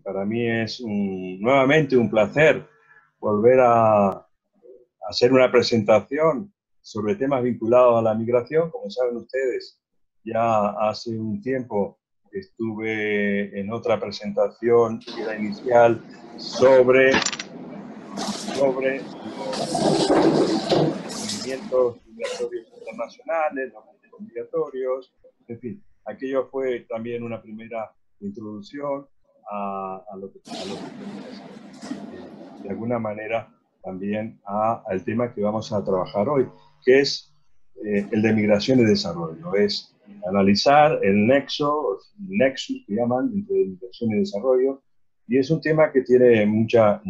Para mí es nuevamente un placer volver a hacer una presentación sobre temas vinculados a la migración. Como saben ustedes, ya hace un tiempo estuve en otra presentación que era inicial sobre los movimientos migratorios internacionales, los flujos migratorios, en fin, aquello fue también una primera introducción a lo que de alguna manera también al tema que vamos a trabajar hoy, que es el de migración y desarrollo. Es analizar el nexus que llaman entre migración y desarrollo, y es un tema que tiene mucha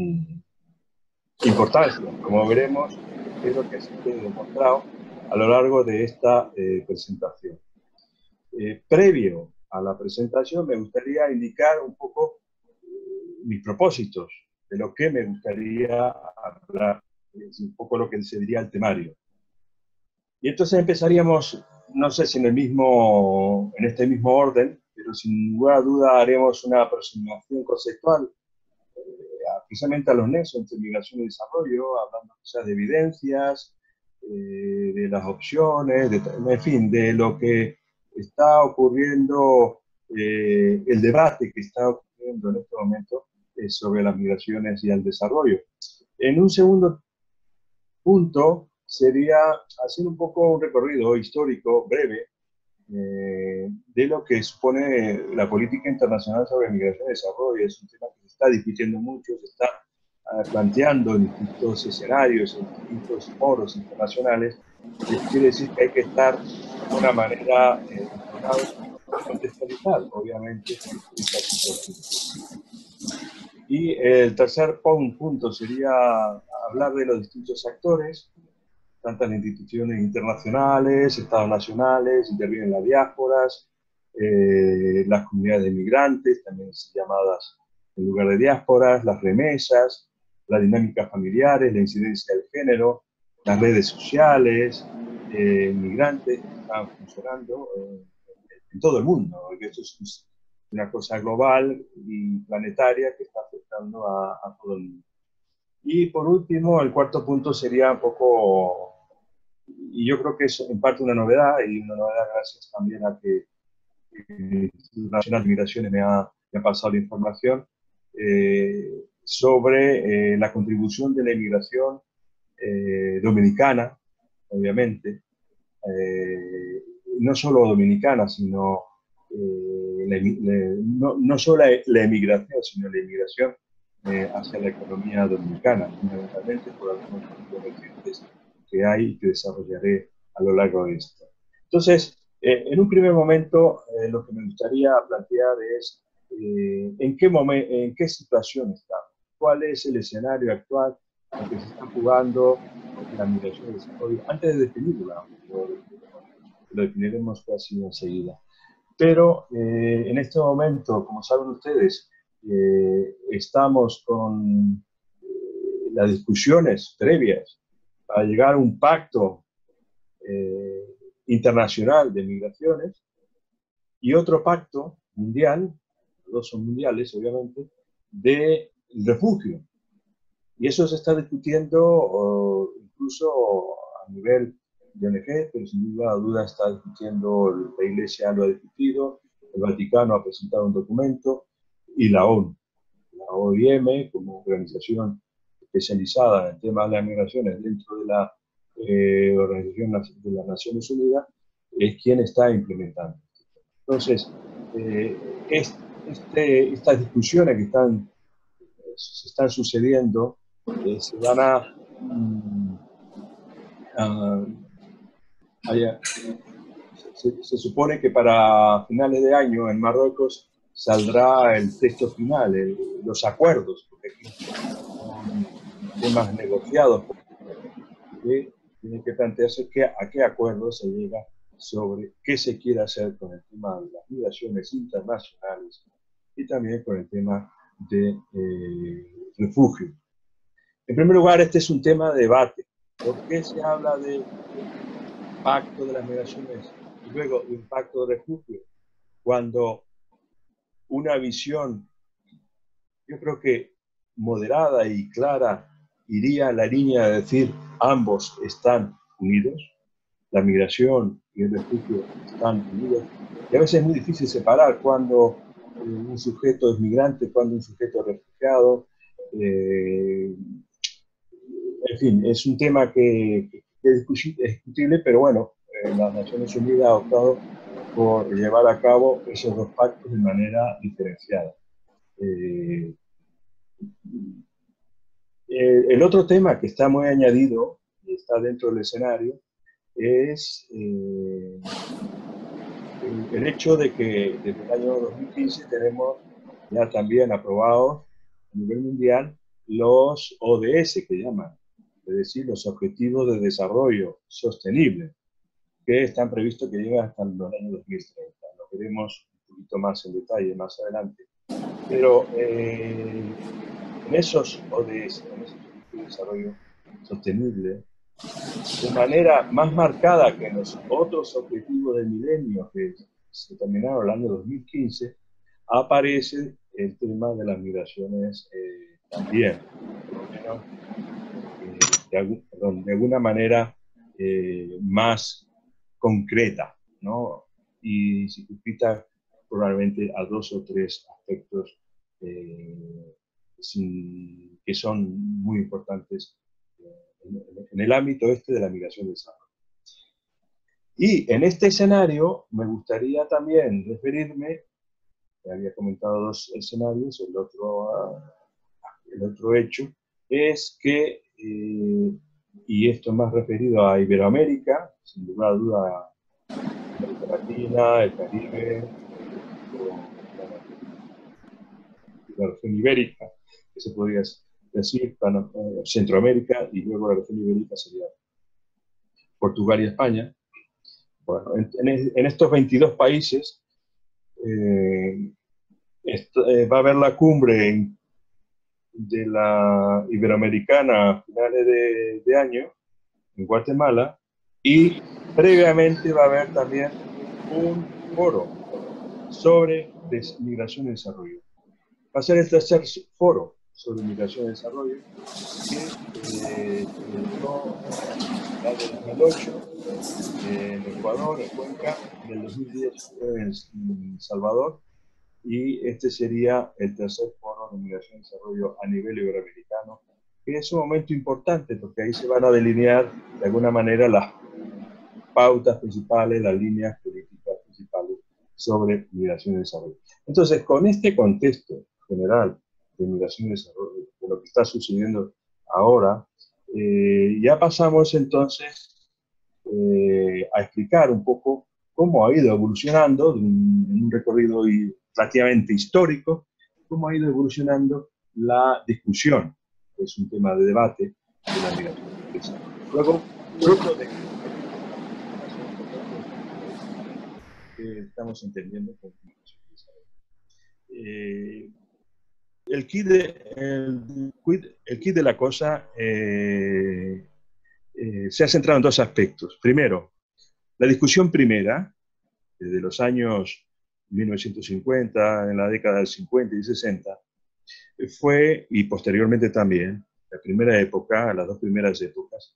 importancia, como veremos, es lo que se quede demostrado a lo largo de esta presentación. Previo a la presentación, me gustaría indicar un poco mis propósitos, de lo que me gustaría hablar, es un poco lo que se diría el temario. Y entonces empezaríamos, no sé si en este mismo orden, pero sin ninguna duda haremos una aproximación conceptual precisamente a los nexos entre migración y desarrollo, hablando quizás de evidencias, de las opciones, en fin, de lo que está ocurriendo, el debate que está ocurriendo en este momento sobre las migraciones y el desarrollo. En un segundo punto sería hacer un poco un recorrido histórico breve de lo que supone la política internacional sobre migración y desarrollo. Es un tema que se está discutiendo mucho, se está planteando en distintos escenarios, en distintos foros internacionales. Quiere decir que hay que estar de alguna manera informados y contextualizar, obviamente, esta situación. Y el tercer punto sería hablar de los distintos actores, tantas instituciones internacionales, estados nacionales, intervienen las diásporas, las comunidades de migrantes, también llamadas en lugar de diásporas, las remesas, las dinámicas familiares, la incidencia del género, las redes sociales, migrantes que están funcionando en todo el mundo, porque esto es una cosa global y planetaria que está afectando a todo el mundo. Y por último, el cuarto punto sería un poco, y yo creo que es en parte una novedad, y una novedad gracias también a que el Instituto Nacional de Migraciones me ha pasado la información, sobre la contribución de la inmigración dominicana, obviamente, no solo dominicana, sino no solo la emigración, sino la inmigración hacia la economía dominicana, fundamentalmente por algunos motivos recientes que hay y que desarrollaré a lo largo de esto. Entonces, en un primer momento, lo que me gustaría plantear es en qué situación estamos, cuál es el escenario actual en que se está jugando la migración y desarrollo, antes de definirla, lo definiremos casi enseguida. Pero en este momento, como saben ustedes, estamos con las discusiones previas para llegar a un pacto internacional de migraciones y otro pacto mundial, los dos son mundiales obviamente, de refugio. Y eso se está discutiendo incluso a nivel de ONG, pero sin duda está discutiendo, la Iglesia lo ha discutido, el Vaticano ha presentado un documento y la ONU. La OIM, como organización especializada en temas de las migraciones dentro de la Organización de las Naciones Unidas, es quien está implementando. Entonces, estas discusiones que se están sucediendo se van se supone que para finales de año en Marruecos saldrá el texto final, los acuerdos, porque aquí son temas negociados, que tienen que plantearse a qué acuerdo se llega sobre qué se quiere hacer con el tema de las migraciones internacionales y también con el tema de refugio. En primer lugar, este es un tema de debate. ¿Por qué se habla de pacto de las migraciones y luego de un pacto de refugio? Cuando una visión, yo creo que moderada y clara, iría a la línea de decir ambos están unidos, la migración y el refugio están unidos, y a veces es muy difícil separar cuando un sujeto es migrante, cuando un sujeto es refugiado. En fin, es un tema que es discutible, pero bueno, las Naciones Unidas ha optado por llevar a cabo esos dos pactos de manera diferenciada. Eh, el otro tema que está muy añadido y está dentro del escenario es el hecho de que desde el año 2015 tenemos ya también aprobados a nivel mundial los ODS que llaman, es decir, los Objetivos de Desarrollo Sostenible, que están previstos que lleguen hasta el año 2030. Lo veremos un poquito más en detalle más adelante. Pero en esos ODS, en esos Objetivos de Desarrollo Sostenible, de manera más marcada que en los otros objetivos del milenio que se terminaron el año 2015, aparece el tema de las migraciones también, por lo menos de alguna manera más concreta, ¿no? Y circunscrita probablemente a dos o tres aspectos que son muy importantes en el ámbito este de la migración del desarrollo. Y en este escenario me gustaría también referirme, había comentado dos escenarios, el otro hecho es que, y esto más referido a Iberoamérica, sin lugar a duda, América Latina, el Caribe, la región ibérica, que se podría decir, Centroamérica, y luego la región ibérica sería Portugal y España. Bueno, en estos 22 países va a haber la cumbre de la Iberoamericana a finales de año en Guatemala, y previamente va a haber también un foro sobre migración y desarrollo. Va a ser el tercer foro sobre migración y desarrollo que se celebró ya del 2008 en Ecuador, en Cuenca, y en 2010 en Salvador, y este sería el tercer foro de migración y desarrollo a nivel iberoamericano, que es un momento importante porque ahí se van a delinear de alguna manera las pautas principales, las líneas políticas principales sobre migración y desarrollo. Entonces, con este contexto general de migración y desarrollo, de lo que está sucediendo ahora, ya pasamos entonces a explicar un poco cómo ha ido evolucionando en un recorrido relativamente histórico, cómo ha ido evolucionando la discusión, que es un tema de debate de la migración y desarrollo. Luego, fruto de que estamos entendiendo con migración y desarrollo. El kit de la cosa se ha centrado en dos aspectos. Primero, la discusión primera, desde los años 1950, en la década del 50 y 60, fue, y posteriormente también, la primera época, las dos primeras épocas,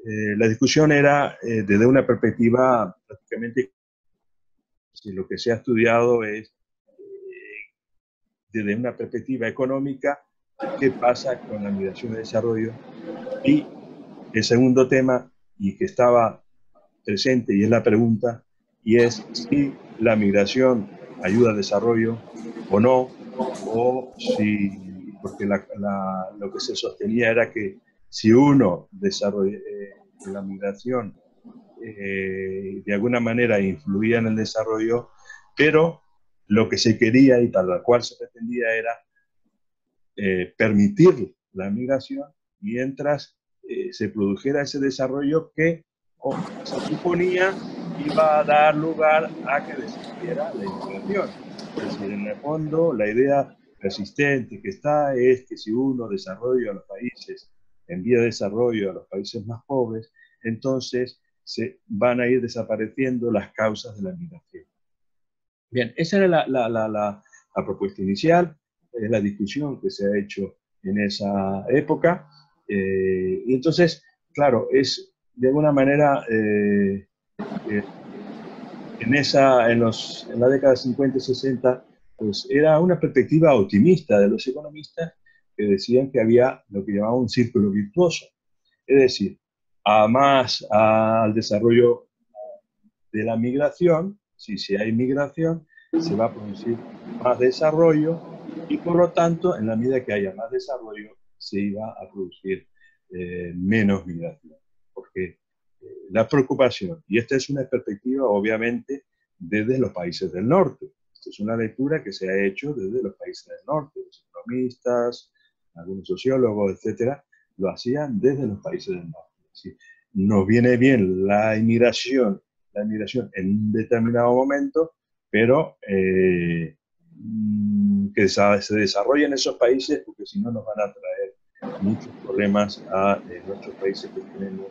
la discusión era desde una perspectiva prácticamente, si lo que se ha estudiado es desde una perspectiva económica, qué pasa con la migración y desarrollo. Y el segundo tema, y que estaba presente, y es la pregunta, y es si la migración ayuda al desarrollo o no, o si, porque lo que se sostenía era que si uno desarrolla la migración de alguna manera influía en el desarrollo, pero lo que se quería y para lo cual se pretendía era permitir la migración mientras se produjera ese desarrollo que se suponía iba a dar lugar a que desistiera la inmigración. Es decir, en el fondo, la idea persistente que está es que si uno desarrolla a los países, envía desarrollo a los países más pobres, entonces se van a ir desapareciendo las causas de la migración. Bien, esa era la propuesta inicial, es la discusión que se ha hecho en esa época. Y entonces, claro, es de alguna manera, en la década de 50 y 60, pues era una perspectiva optimista de los economistas que decían que había lo que llamaban un círculo virtuoso. Es decir, al desarrollo de la migración, si hay migración, se va a producir más desarrollo y por lo tanto, en la medida que haya más desarrollo, se iba a producir menos migración. Porque la preocupación, y esta es una perspectiva obviamente desde los países del norte, esta es una lectura que se ha hecho desde los países del norte, los economistas, algunos sociólogos, etcétera, lo hacían desde los países del norte. ¿Sí? Nos viene bien la inmigración en un determinado momento, pero que se desarrollen esos países, porque si no nos van a traer muchos problemas a nuestros países que tenemos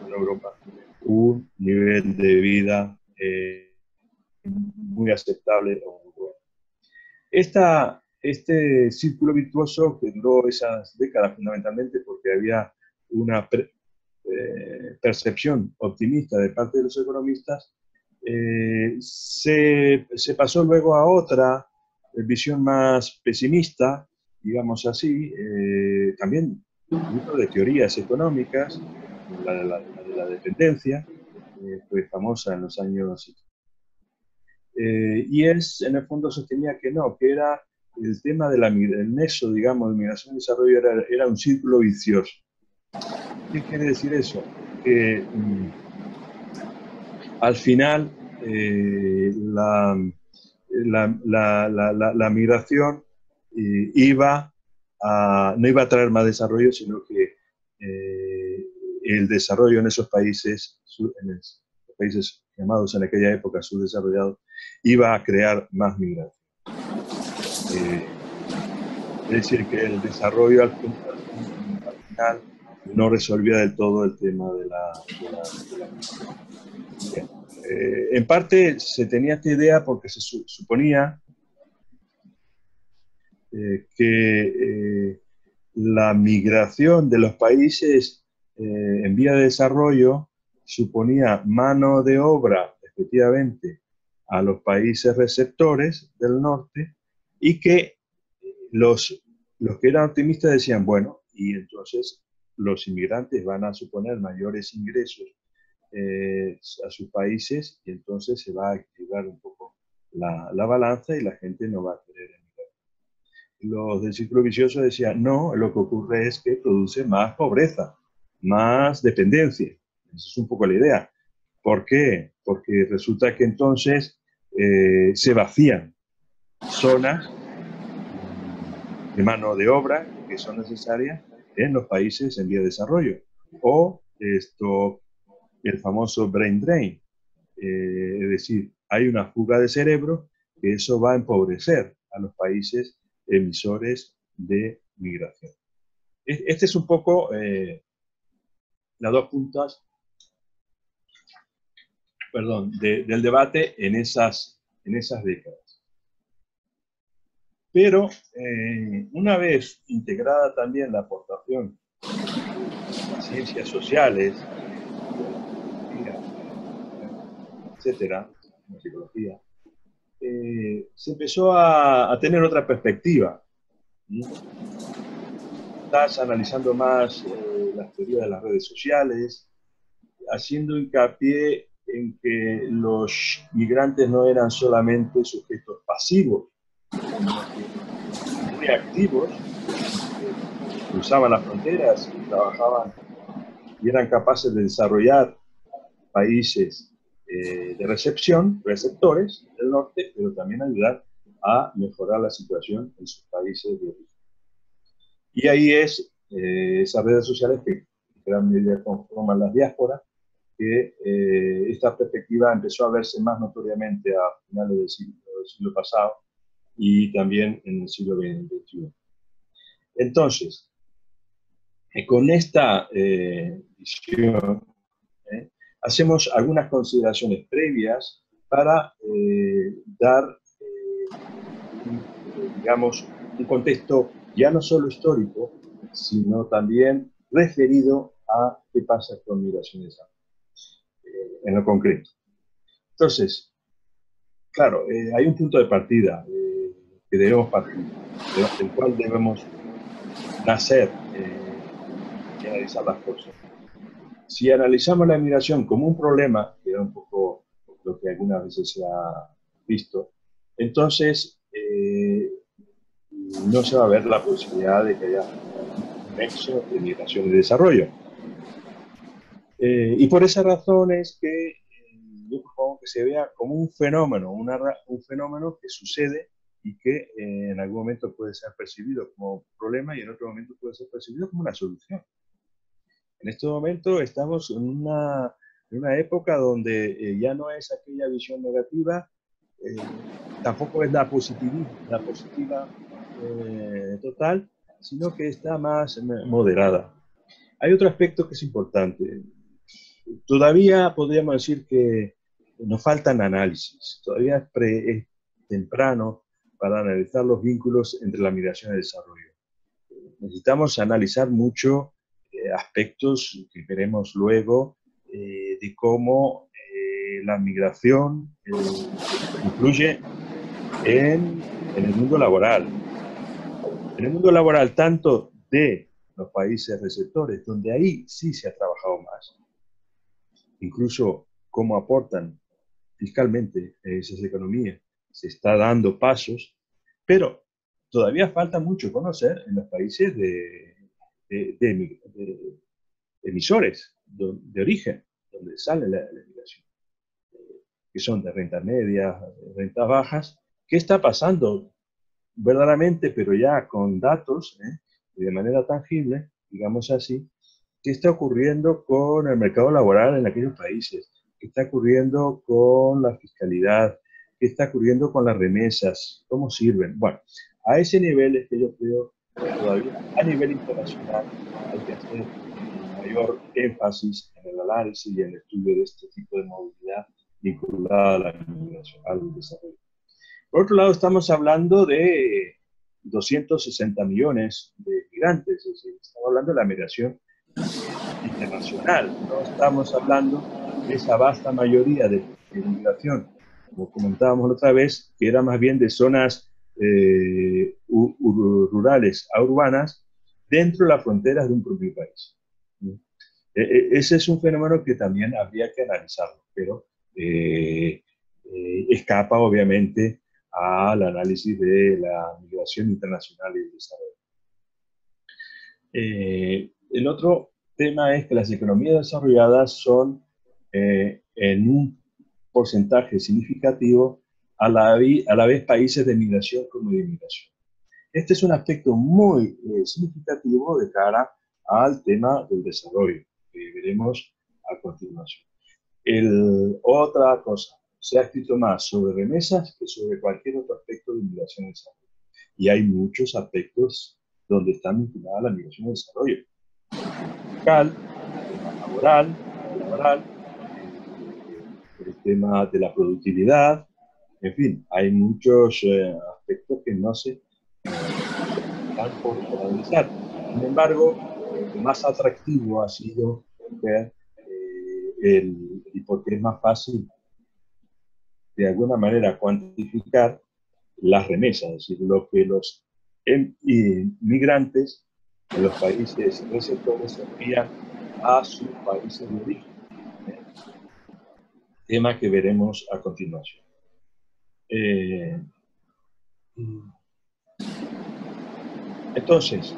en Europa un nivel de vida muy aceptable o muy bueno. Este círculo virtuoso que duró esas décadas fundamentalmente porque había una percepción optimista de parte de los economistas, se pasó luego a otra visión más pesimista, digamos así, también dentro de teorías económicas, la dependencia, fue famosa en los años. Y en el fondo sostenía que no, que era el tema del nexo, digamos, de migración y desarrollo era un círculo vicioso. ¿Qué quiere decir eso? Que al final la migración no iba a traer más desarrollo, sino que el desarrollo en esos países, los países llamados en aquella época subdesarrollados, iba a crear más migración. Es decir, que el desarrollo al final no resolvía del todo el tema de la migración. En parte se tenía esta idea porque se suponía que la migración de los países en vía de desarrollo suponía mano de obra, efectivamente, a los países receptores del norte y que los que eran optimistas decían, bueno, y entonces los inmigrantes van a suponer mayores ingresos a sus países y entonces se va a equilibrar un poco la balanza y la gente no va a querer emigrar. Los del círculo vicioso decían, no, lo que ocurre es que produce más pobreza, más dependencia. Esa es un poco la idea. ¿Por qué? Porque resulta que entonces se vacían zonas de mano de obra que son necesarias en los países en vía de desarrollo. O el famoso brain drain, es decir, hay una fuga de cerebro que eso va a empobrecer a los países emisores de migración. Este es un poco las dos puntas, perdón, del debate en esas décadas. Pero una vez integrada también la aportación de las ciencias sociales, etcétera, la psicología, se empezó a tener otra perspectiva. Estás analizando más las teorías de las redes sociales, haciendo hincapié en que los migrantes no eran solamente sujetos pasivos, sino que muy activos, cruzaban las fronteras y trabajaban y eran capaces de desarrollar países de recepción, receptores del norte, pero también ayudar a mejorar la situación en sus países de origen. Y ahí es esas redes sociales que en gran medida conforman las diásporas, que esta perspectiva empezó a verse más notoriamente a finales del siglo pasado y también en el siglo XXI. Entonces, con esta visión, hacemos algunas consideraciones previas para dar digamos, un contexto ya no solo histórico, sino también referido a qué pasa con migraciones en lo concreto. Entonces, claro, hay un punto de partida que debemos partir, del cual debemos nacer y analizar las cosas. Si analizamos la migración como un problema, que era un poco lo que algunas veces se ha visto, entonces no se va a ver la posibilidad de que haya un nexo de migración y desarrollo. Y por esa razón es que yo propongo que se vea como un fenómeno, un fenómeno que sucede y que en algún momento puede ser percibido como problema y en otro momento puede ser percibido como una solución. En este momento estamos en una época donde ya no es aquella visión negativa, tampoco es la positiva total, sino que está más moderada. Hay otro aspecto que es importante. Todavía podríamos decir que nos faltan análisis. Todavía es temprano para analizar los vínculos entre la migración y el desarrollo. Necesitamos analizar mucho aspectos que veremos luego de cómo la migración influye en el mundo laboral. En el mundo laboral, tanto de los países receptores, donde ahí sí se ha trabajado más, incluso cómo aportan fiscalmente esas economías, se está dando pasos, pero todavía falta mucho conocer en los países de emisores de origen, donde sale la emigración, que son de rentas medias, de rentas bajas. ¿Qué está pasando verdaderamente, pero ya con datos y de manera tangible, digamos así? ¿Qué está ocurriendo con el mercado laboral en aquellos países? ¿Qué está ocurriendo con la fiscalidad? ¿Qué está ocurriendo con las remesas? ¿Cómo sirven? Bueno, a ese nivel es que yo creo que todavía a nivel internacional hay que hacer mayor énfasis en el análisis y en el estudio de este tipo de movilidad vinculada a la migración, al desarrollo. Por otro lado, estamos hablando de 260 millones de migrantes, es decir, estamos hablando de la migración internacional, no estamos hablando de esa vasta mayoría de migración, como comentábamos la otra vez, que era más bien de zonas rurales a urbanas dentro de las fronteras de un propio país. Ese es un fenómeno que también habría que analizarlo, pero escapa obviamente al análisis de la migración internacional y el desarrollo. El otro tema es que las economías desarrolladas son en un porcentaje significativo a la vez países de migración como de inmigración. Este es un aspecto muy significativo de cara al tema del desarrollo, que veremos a continuación. Otra cosa, se ha escrito más sobre remesas que sobre cualquier otro aspecto de migración y desarrollo. Y hay muchos aspectos donde están vinculadas la migración y el desarrollo. Fiscal, el tema laboral, el tema de la productividad, en fin, hay muchos aspectos que no se están por analizar. Sin embargo, lo más atractivo ha sido ver y porque es más fácil de alguna manera cuantificar las remesas, es decir, lo que los inmigrantes en los países receptores envían a sus países de origen, tema que veremos a continuación. Entonces,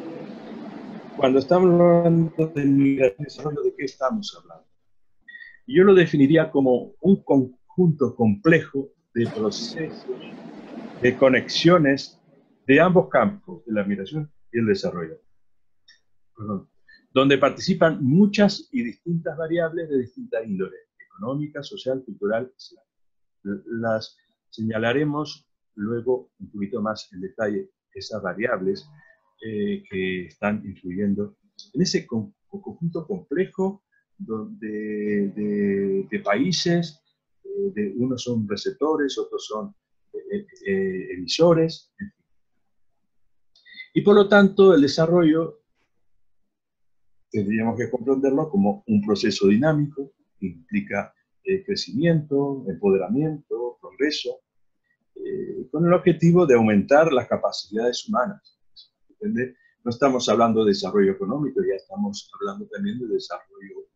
cuando estamos hablando de migración y desarrollo, ¿de qué estamos hablando? Yo lo definiría como un conjunto complejo de procesos, de conexiones de ambos campos, de la migración y el desarrollo. Perdón, donde participan muchas y distintas variables de distinta índole, económica, social, cultural, etc. Las señalaremos luego un poquito más en detalle esas variables que están influyendo en ese conjunto complejo de países, unos son receptores, otros son emisores, en fin. Y por lo tanto, el desarrollo tendríamos que comprenderlo como un proceso dinámico que implica crecimiento, empoderamiento, progreso, con el objetivo de aumentar las capacidades humanas. ¿Entiende? No estamos hablando de desarrollo económico, ya estamos hablando también de desarrollo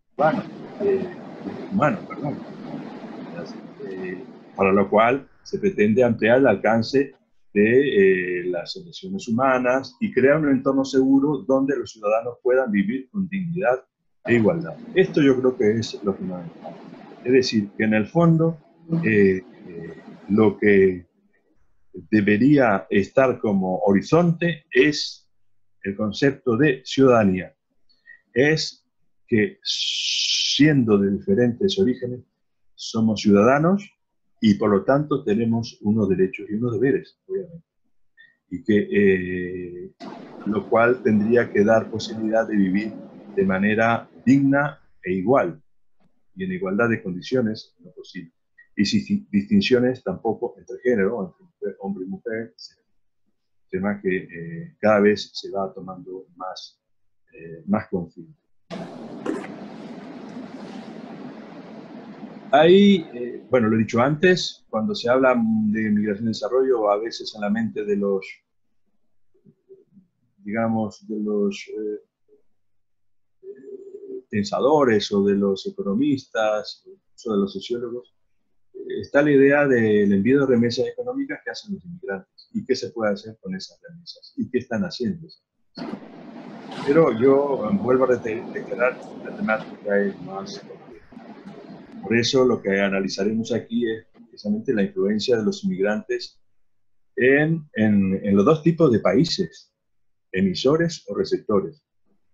humano, perdón. Para lo cual se pretende ampliar el alcance de las relaciones humanas y crear un entorno seguro donde los ciudadanos puedan vivir con dignidad e igualdad. Esto yo creo que es lo fundamental. Es decir, que en el fondo lo que debería estar como horizonte es el concepto de ciudadanía. Es que siendo de diferentes orígenes, somos ciudadanos y por lo tanto tenemos unos derechos y unos deberes, obviamente. Y que lo cual tendría que dar posibilidad de vivir de manera digna e igual, y en igualdad de condiciones, no posible. Y sin distinciones tampoco entre género, entre hombre y mujer, tema que cada vez se va tomando más confianza. Ahí, bueno, lo he dicho antes, cuando se habla de migración y desarrollo, a veces en la mente de los, digamos, de los pensadores o de los economistas o de los sociólogos, está la idea del envío de remesas económicas que hacen los inmigrantes y qué se puede hacer con esas remesas y qué están haciendo. Pero yo vuelvo a declarar que la temática es más compleja. Por eso lo que analizaremos aquí es precisamente la influencia de los inmigrantes en los dos tipos de países, emisores o receptores,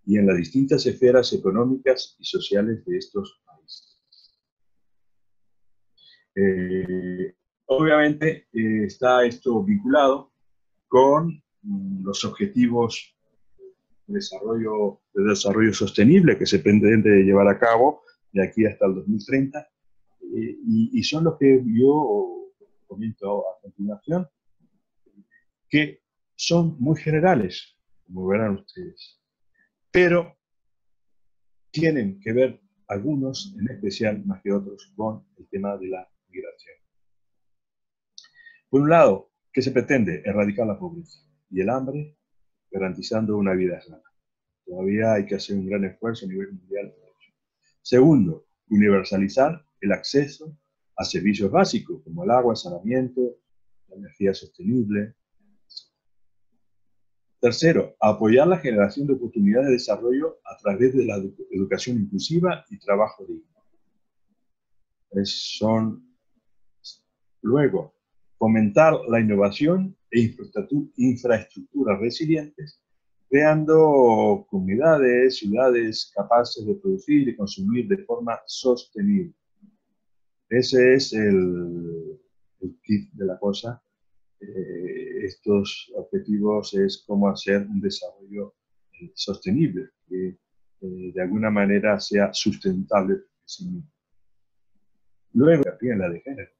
y en las distintas esferas económicas y sociales de estos países. Obviamente está esto vinculado con los objetivos de desarrollo sostenible que se pretende llevar a cabo de aquí hasta el 2030, y son los que yo comento a continuación, que son muy generales, como verán ustedes, pero tienen que ver algunos, en especial más que otros, con el tema de la migración. Por un lado, ¿qué se pretende? Erradicar la pobreza y el hambre, garantizando una vida sana. Todavía hay que hacer un gran esfuerzo a nivel mundial. Segundo, universalizar el acceso a servicios básicos como el agua, el saneamiento, la energía sostenible. Tercero, apoyar la generación de oportunidades de desarrollo a través de la educación inclusiva y trabajo digno. Luego, fomentar la innovación e infraestructuras resilientes, creando comunidades, ciudades capaces de producir y consumir de forma sostenible. Ese es el kit de la cosa. Estos objetivos es cómo hacer un desarrollo sostenible, que de alguna manera sea sustentable. Luego, también la de género.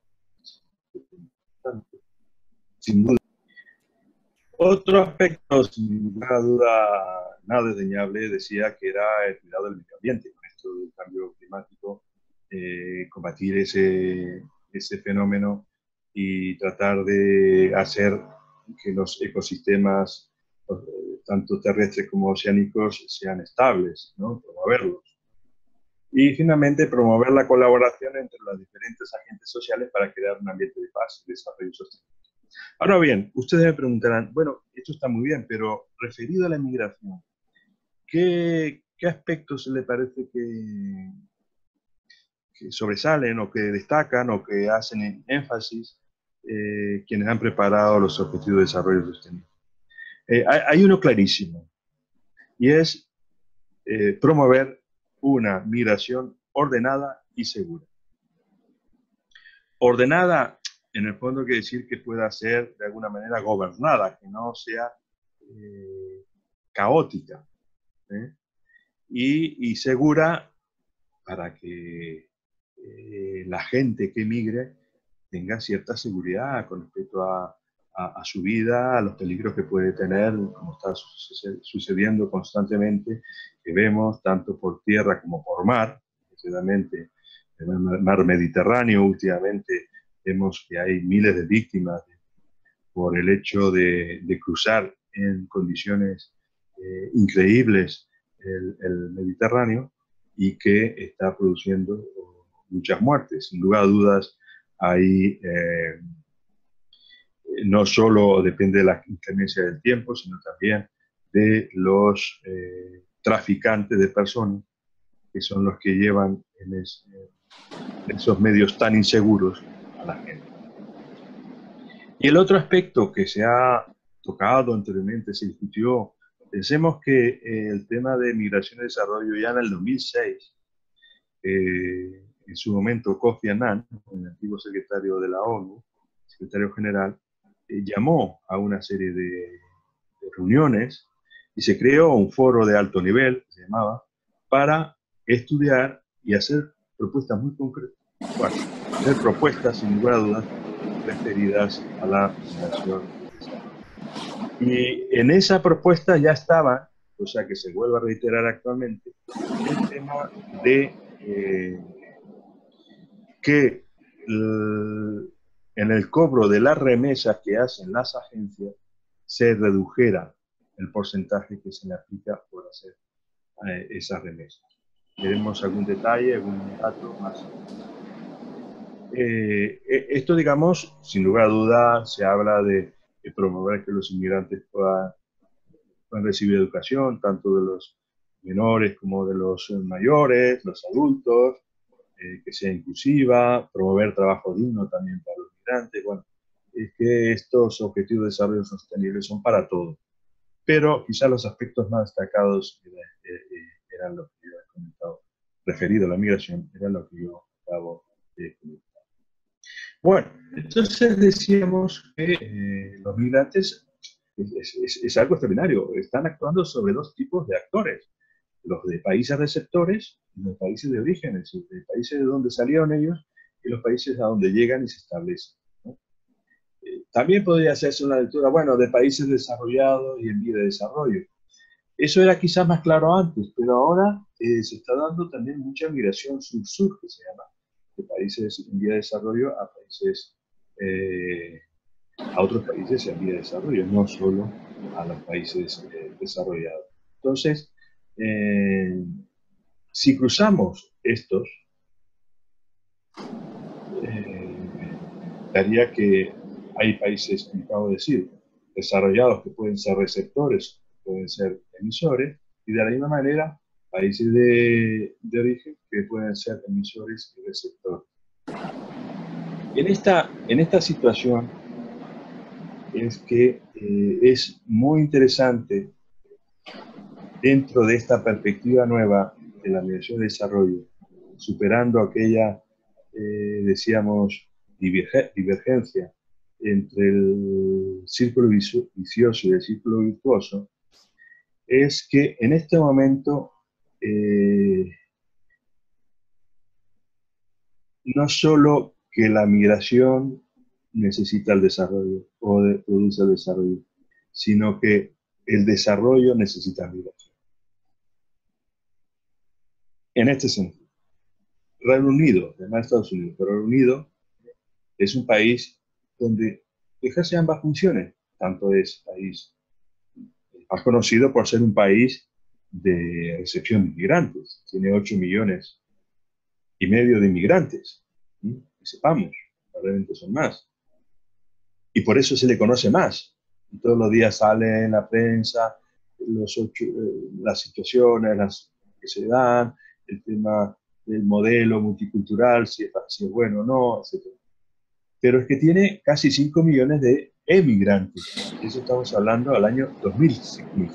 Sin duda. Otro aspecto, sin lugar a duda, nada desdeñable, decía que era el cuidado del medio ambiente, con esto del cambio climático, combatir ese fenómeno y tratar de hacer que los ecosistemas, tanto terrestres como oceánicos, sean estables, ¿no? Promoverlos. Y finalmente, promover la colaboración entre los diferentes agentes sociales para crear un ambiente de paz y desarrollo sostenible. Ahora bien, ustedes me preguntarán, bueno, esto está muy bien, pero referido a la inmigración, ¿qué aspectos le parece que sobresalen o que destacan o que hacen énfasis quienes han preparado los Objetivos de Desarrollo Sostenible? Hay uno clarísimo, y es promover una migración ordenada y segura. Ordenada, en el fondo, quiere decir que pueda ser de alguna manera gobernada, que no sea caótica, y segura para que la gente que emigre tenga cierta seguridad con respecto a a su vida, a los peligros que puede tener, como está sucediendo constantemente, que vemos tanto por tierra como por mar, especialmente en el mar Mediterráneo. Últimamente vemos que hay miles de víctimas por el hecho de cruzar en condiciones increíbles el Mediterráneo, y que está produciendo muchas muertes. Sin lugar a dudas, hay no solo depende de la inclemencia del tiempo, sino también de los traficantes de personas, que son los que llevan en esos medios tan inseguros a la gente. Y el otro aspecto que se ha tocado anteriormente, se discutió, pensemos que el tema de migración y desarrollo ya en el 2006, en su momento Kofi Annan, el antiguo secretario de la ONU, secretario general, llamó a una serie de reuniones y se creó un foro de alto nivel, se llamaba, para estudiar y hacer propuestas muy concretas. Bueno, hacer propuestas, sin lugar a dudas, referidas a la migración y desarrollo. Y en esa propuesta ya estaba, o sea que se vuelve a reiterar actualmente, el tema de que en el cobro de las remesas que hacen las agencias se redujera el porcentaje que se le aplica por hacer esas remesas. ¿Queremos algún detalle, algún dato más? Esto, digamos, sin lugar a dudas, se habla de promover que los inmigrantes puedan recibir educación, tanto de los menores como de los mayores, los adultos, que sea inclusiva, promover trabajo digno también para los migrantes. Bueno, es que estos objetivos de desarrollo sostenible son para todos, pero quizás los aspectos más destacados eran los que yo he comentado, referido a la migración, eran los que yo acabo de comentar. Bueno, entonces decíamos que los migrantes es algo extraordinario, están actuando sobre dos tipos de actores: los de países receptores y los países de origen, es decir, de países de donde salieron ellos y los países a donde llegan y se establecen, ¿no? También podría hacerse una lectura, bueno, de países desarrollados y en vía de desarrollo. Eso era quizás más claro antes, pero ahora se está dando también mucha migración sur-sur, que se llama, de países en vía de desarrollo a países, a otros países en vía de desarrollo, no solo a los países desarrollados. Entonces, si cruzamos estos, daría que hay países, como acabo de decir, desarrollados que pueden ser receptores, pueden ser emisores, y de la misma manera países de origen que pueden ser emisores y receptores. En esta situación es que es muy interesante, dentro de esta perspectiva nueva de la migración y desarrollo, superando aquella, decíamos, divergencia entre el círculo vicioso y el círculo virtuoso, es que en este momento no solo que la migración necesita el desarrollo o produce el desarrollo, sino que el desarrollo necesita migración. En este sentido, Reino Unido, además de Estados Unidos, pero Reino Unido es un país donde ejerce ambas funciones. Tanto es país más conocido por ser un país de recepción de inmigrantes. Tiene 8,5 millones de inmigrantes, ¿sí? Que sepamos, probablemente son más. Y por eso se le conoce más. Y todos los días sale en la prensa las situaciones que se dan, el tema del modelo multicultural, si es bueno o no, etc. Pero es que tiene casi 5 millones de emigrantes. Eso estamos hablando al año 2005.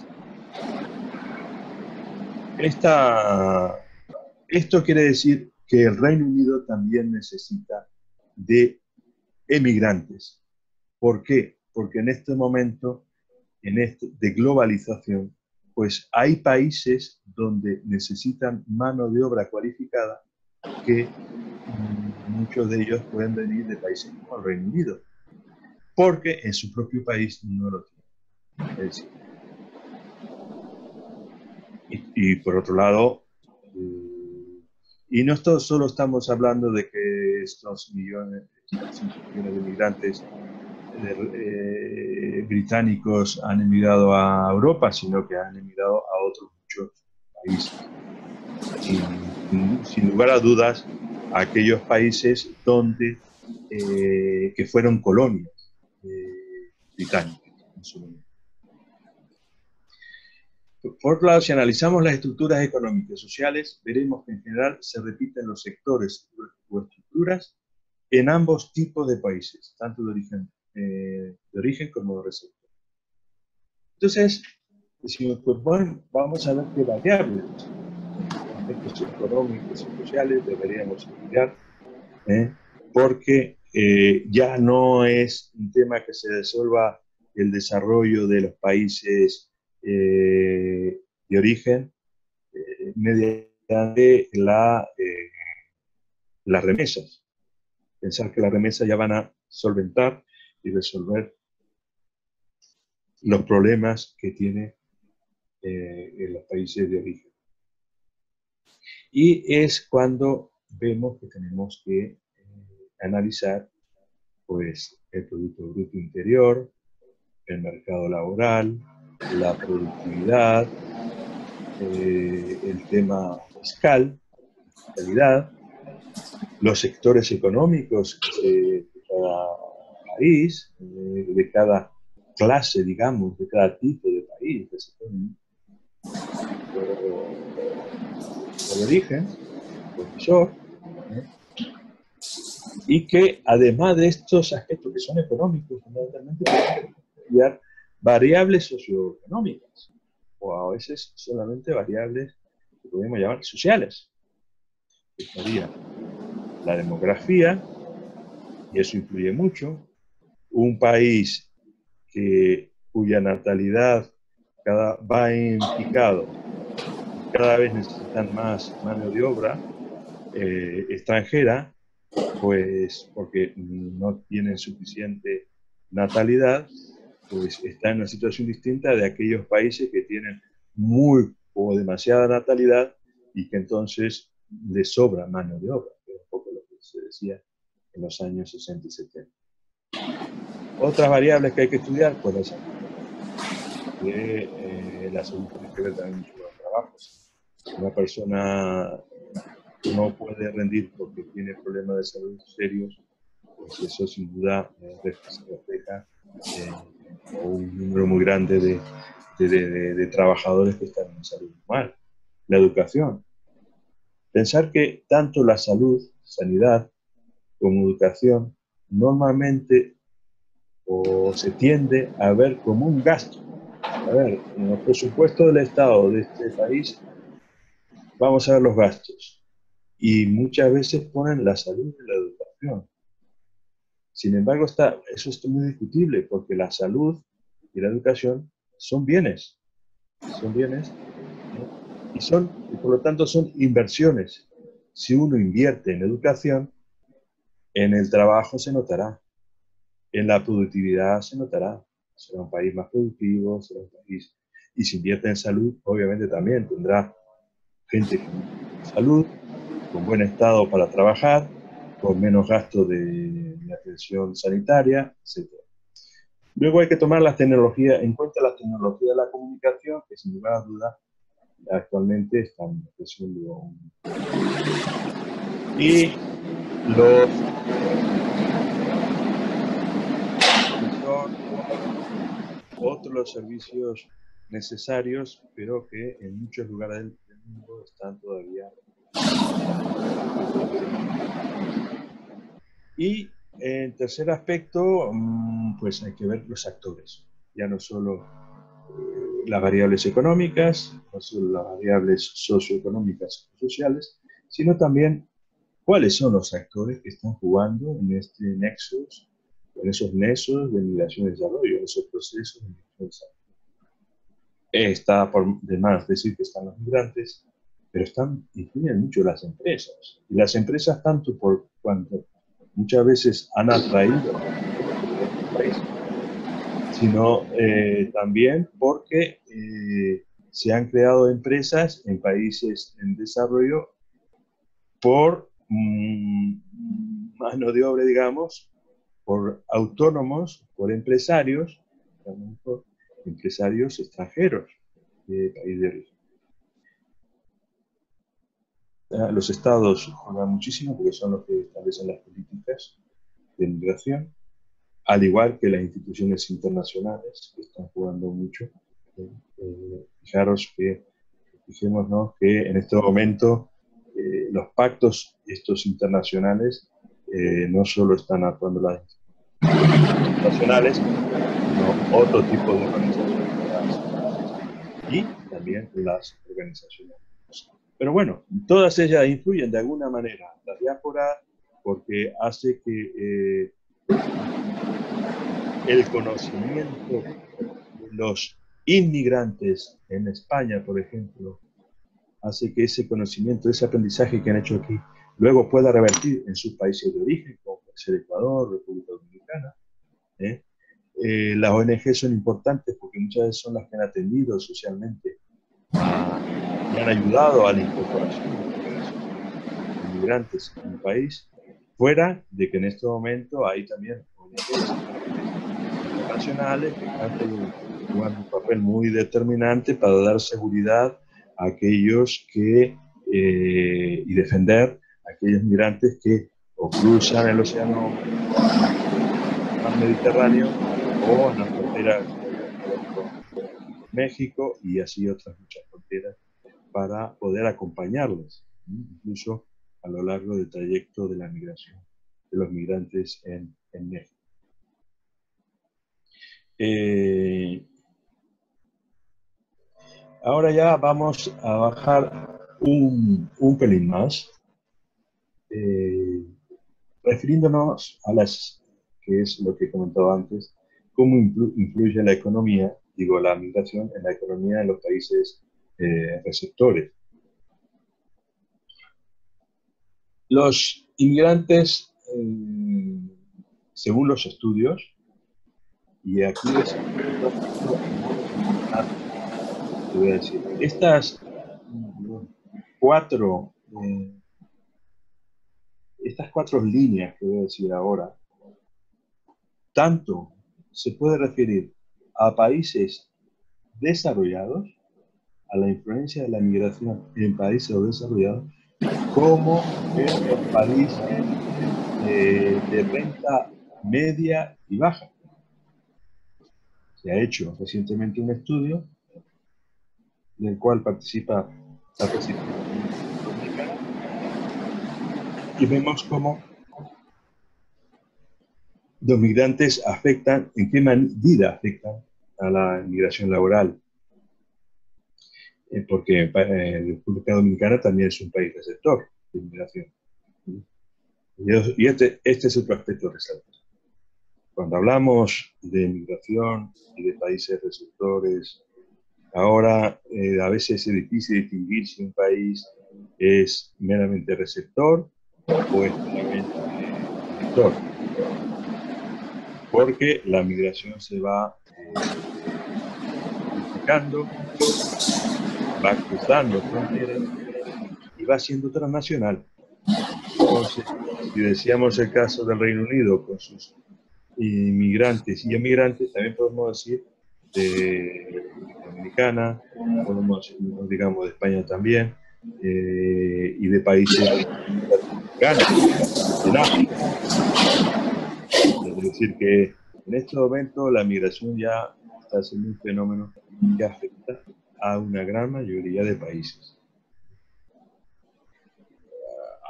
Esto quiere decir que el Reino Unido también necesita de emigrantes. ¿Por qué? Porque en este momento de globalización, pues hay países donde necesitan mano de obra cualificada, que muchos de ellos pueden venir de países como el Reino Unido. porque en su propio país no lo tienen. Es decir, y por otro lado, y no solo estamos hablando de que estos 5 millones de migrantes británicos han emigrado a Europa, sino que han emigrado a otros muchos países. Y sin lugar a dudas, a aquellos países donde que fueron colonias británicas en su momento. Por otro lado, si analizamos las estructuras económicas y sociales, veremos que en general se repiten los sectores o estructuras en ambos tipos de países, tanto de origen como de receptor. Entonces, decimos, pues bueno, vamos a ver qué variables, aspectos económicos y sociales deberíamos estudiar, porque ya no es un tema que se resuelva el desarrollo de los países de origen mediante las remesas. Pensar que las remesas ya van a solventar y resolver los problemas que tiene en los países de origen. Y es cuando vemos que tenemos que analizar pues, el Producto Bruto Interior, el mercado laboral, la productividad, el tema fiscal, fiscalidad, los sectores económicos de cada país, de cada clase, digamos, de cada tipo de país, de origen, profesor, y que además de estos aspectos que son económicos, fundamentalmente podemos estudiar variables socioeconómicas, o a veces solamente variables que podemos llamar sociales, que sería la demografía, y eso influye mucho. Un país cuya natalidad va en picado, cada vez necesitan más mano de obra extranjera, pues porque no tienen suficiente natalidad, pues está en una situación distinta de aquellos países que tienen muy o demasiada natalidad y que entonces les sobra mano de obra, que es un poco lo que se decía en los años 60 y 70. Otras variables que hay que estudiar, pues la salud. La salud tiene que ver también mucho con los trabajos. Una persona no puede rendir porque tiene problemas de salud serios, pues eso sin duda se refleja un número muy grande de trabajadores que están en salud mal. La educación. Pensar que tanto la salud, sanidad, como educación, normalmente o se tiende a ver como un gasto. A ver, en los presupuestos del Estado de este país, vamos a ver los gastos. Y muchas veces ponen la salud y la educación. Sin embargo, eso es muy discutible, porque la salud y la educación son bienes. Son bienes, y por lo tanto son inversiones. Si uno invierte en educación, en el trabajo se notará, en la productividad se notará. Será un país más productivo, será un país... Y si invierte en salud, obviamente también tendrá gente con salud, con buen estado para trabajar, con menos gasto de atención sanitaria, etc. Luego hay que tomar en cuenta las tecnologías de la comunicación, que sin lugar a dudas actualmente están creciendo. Y son otros servicios necesarios, pero que en muchos lugares del mundo están todavía. Y en tercer aspecto, pues hay que ver los actores, ya no solo las variables económicas, no solo las variables socioeconómicas o sociales, sino también cuáles son los actores que están jugando en este nexus, en esos nexos de migración y desarrollo, en esos procesos de migración y desarrollo. Está por demás decir que están los migrantes, pero influyen mucho las empresas. Y las empresas, tanto por cuanto muchas veces han atraído a los países, sino también porque se han creado empresas en países en desarrollo por mano de obra, digamos, por autónomos, por empresarios, por empresarios extranjeros de país de origen. Los estados juegan muchísimo porque son los que establecen las políticas de migración, al igual que las instituciones internacionales que están jugando mucho. Fijaros que, fijémonos que en este momento los pactos estos internacionales no solo están actuando las internacionales, sino otro tipo de organizaciones y también las organizaciones. Pero bueno, todas ellas influyen de alguna manera. La diáspora, porque hace que el conocimiento de los inmigrantes en España, por ejemplo, hace que ese conocimiento, ese aprendizaje que han hecho aquí, luego pueda revertir en sus países de origen, como puede ser Ecuador, República Dominicana. Las ONG son importantes porque muchas veces son las que han atendido socialmente y han ayudado a la incorporación de inmigrantes en el país, fuera de que en este momento hay también ONGs internacionales que están jugando un papel muy determinante para dar seguridad a aquellos que y defender a aquellos migrantes que o cruzan el océano Mediterráneo o en las fronteras con México y así otras muchas fronteras para poder acompañarlos, incluso a lo largo del trayecto de la migración de los migrantes en México. Ahora ya vamos a bajar un pelín más, refiriéndonos a las, que es lo que comentaba antes, cómo influye la economía, digo, la migración en la economía de los países receptores. Los inmigrantes, según los estudios, y aquí les voy a decir, estas cuatro líneas que voy a decir ahora, tanto se puede referir a países desarrollados, a la influencia de la migración en países desarrollados, como en los países de renta media y baja. Se ha hecho recientemente un estudio en el cual participa la Presidencia Dominicana y vemos cómo los migrantes afectan, en qué medida afectan a la migración laboral. Porque la República Dominicana también es un país receptor de inmigración. Y este es otro aspecto resaltado. Cuando hablamos de migración y de países receptores, ahora a veces es difícil distinguir si un país es meramente receptor o es meramente receptor. Porque la migración se va multiplicando, va cruzando fronteras y va siendo transnacional. Entonces, si decíamos el caso del Reino Unido con sus inmigrantes y emigrantes, también podemos decir de República Dominicana, podemos decir, digamos, de España también, y de países latinoamericanos, en África. Es decir, que en este momento la migración ya está siendo un fenómeno que afecta a una gran mayoría de países.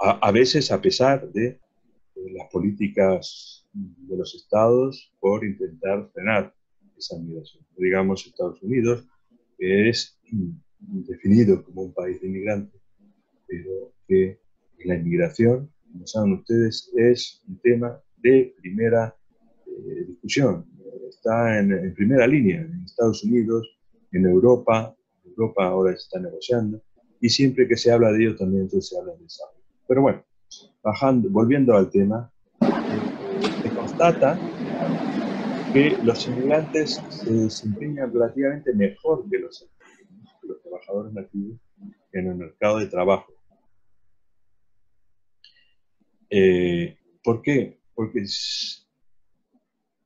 A veces a pesar de las políticas de los estados por intentar frenar esa migración. Digamos, Estados Unidos, que es definido como un país de inmigrantes, pero que la inmigración, como saben ustedes, es un tema de primera discusión. Está en primera línea en Estados Unidos, en Europa. Europa ahora está negociando, y siempre que se habla de ello también entonces se habla de desarrollo. Pero bueno, volviendo al tema, se constata que los inmigrantes se desempeñan relativamente mejor que los trabajadores nativos en el mercado de trabajo. ¿Por qué? Porque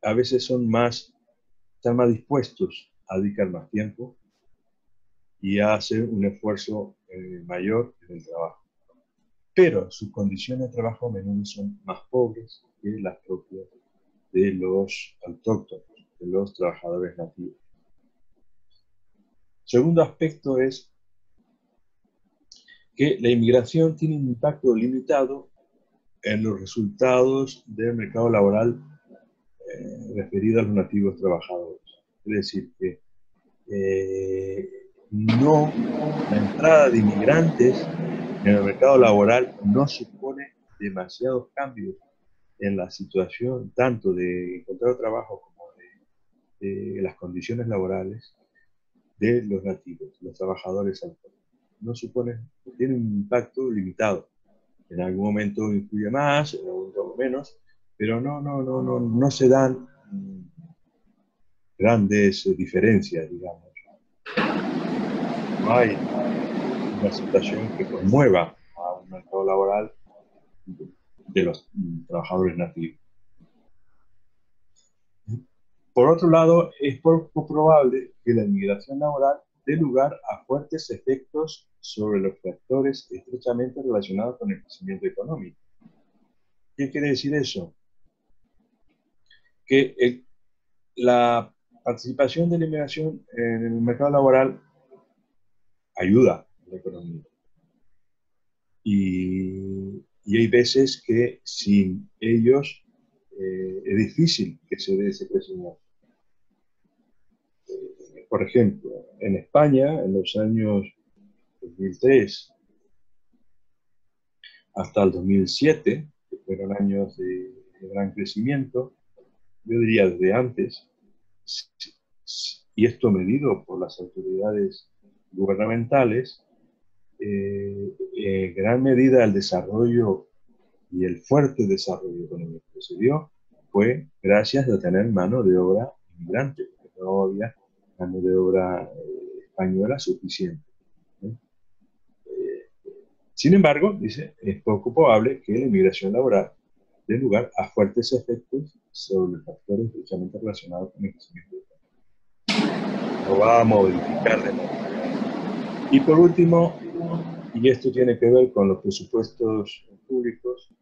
a veces están más dispuestos a dedicar más tiempo y a hacer un esfuerzo mayor en el trabajo. Pero sus condiciones de trabajo a menudo son más pobres que las propias de los autóctonos, de los trabajadores nativos. Segundo aspecto es que la inmigración tiene un impacto limitado en los resultados del mercado laboral referido a los nativos trabajadores. Es decir, que la entrada de inmigrantes en el mercado laboral no supone demasiados cambios en la situación tanto de encontrar trabajo como de las condiciones laborales de los nativos, los trabajadores autónomos. No supone, tiene un impacto limitado. En algún momento influye más, en algún momento menos, pero no se dan grandes diferencias, digamos. No hay una situación que conmueva a un mercado laboral de los trabajadores nativos. Por otro lado, es poco probable que la inmigración laboral dé lugar a fuertes efectos sobre los factores estrechamente relacionados con el crecimiento económico. ¿Qué quiere decir eso? Que la participación de la inmigración en el mercado laboral ayuda a la economía. Y hay veces que sin ellos es difícil que se dé ese crecimiento. Por ejemplo, en España, en los años 2003 hasta el 2007, que fueron años de gran crecimiento, yo diría desde antes, y esto medido por las autoridades gubernamentales, en gran medida el desarrollo y el fuerte desarrollo económico que se dio fue gracias a tener mano de obra inmigrante, porque no había mano de obra española suficiente. Sin embargo, dice, es poco probable que la inmigración laboral dé lugar a fuertes efectos sobre los factores directamente relacionados con el crecimiento económico. Lo va a modificar de nuevo. Y por último, y esto tiene que ver con los presupuestos públicos,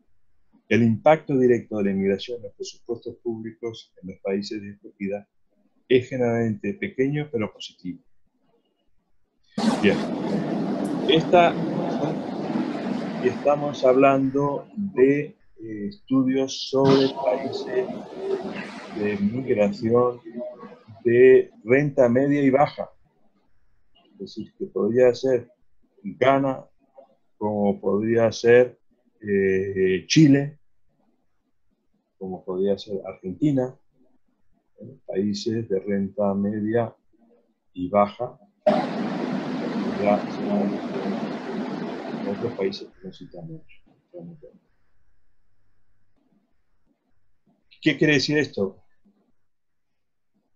el impacto directo de la inmigración en los presupuestos públicos en los países de acogida es generalmente pequeño pero positivo. Bien, y estamos hablando de estudios sobre países de migración de renta media y baja. Es decir, que podría ser Ghana, como podría ser Chile, como podría ser Argentina, países de renta media y baja, otros países que necesitamos. ¿Qué quiere decir esto?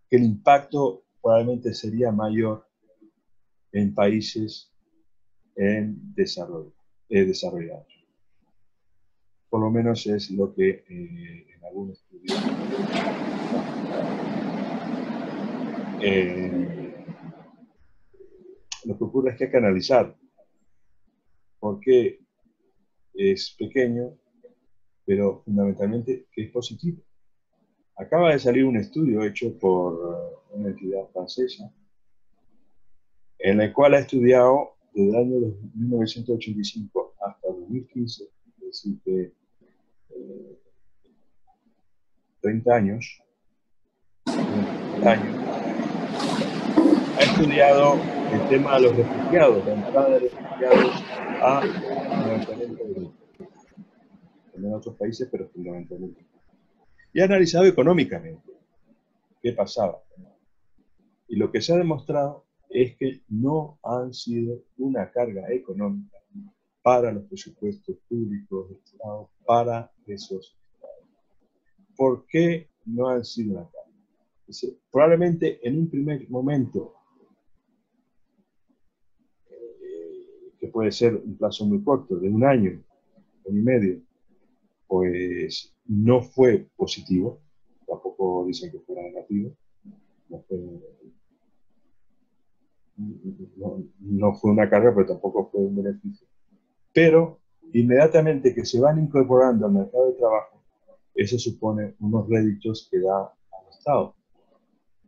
Que el impacto probablemente sería mayor en países en desarrollo, desarrollados. Por lo menos es lo que en algunos estudios lo que ocurre es que hay que analizar por qué es pequeño, pero fundamentalmente que es positivo. Acaba de salir un estudio hecho por una entidad francesa en el cual ha estudiado desde el año 1985 hasta 2015, es decir, que 30 años, ha estudiado el tema de los refugiados, la entrada de refugiados a fundamentalmente Europa, también a otros países, pero fundamentalmente. Y ha analizado económicamente qué pasaba. Y lo que se ha demostrado es que no han sido una carga económica para los presupuestos públicos del Estado, para esos estados. ¿Por qué no han sido una carga? Probablemente en un primer momento, que puede ser un plazo muy corto, de un año y medio, pues no fue positivo, tampoco dicen que fuera negativo, no fue, no fue una carga, pero tampoco fue un beneficio. Pero inmediatamente que se van incorporando al mercado de trabajo, eso supone unos réditos que da al Estado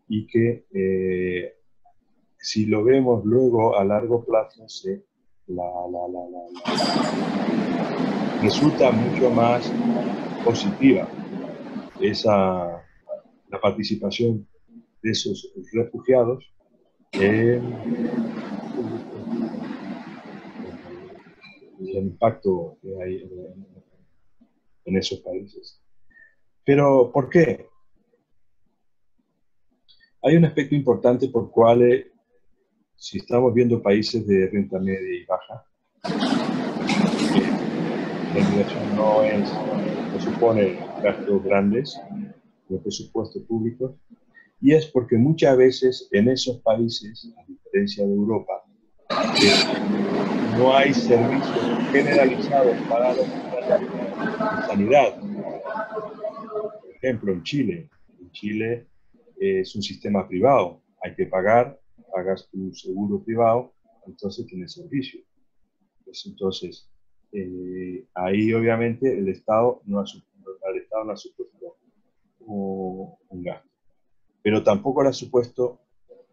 y que si lo vemos luego a largo plazo, resulta mucho más positiva la participación de esos refugiados el impacto que hay en esos países. Pero, ¿por qué? Hay un aspecto importante por el cual, si estamos viendo países de renta media y baja, la inmigración no supone gastos grandes de presupuestos públicos, y es porque muchas veces en esos países, a diferencia de Europa, no hay servicios generalizados para los migrantes en sanidad. Por ejemplo, en Chile es un sistema privado, hay que pagas tu seguro privado, entonces tienes servicio. Pues entonces, ahí obviamente el Estado no ha supuesto un gasto, pero tampoco le ha supuesto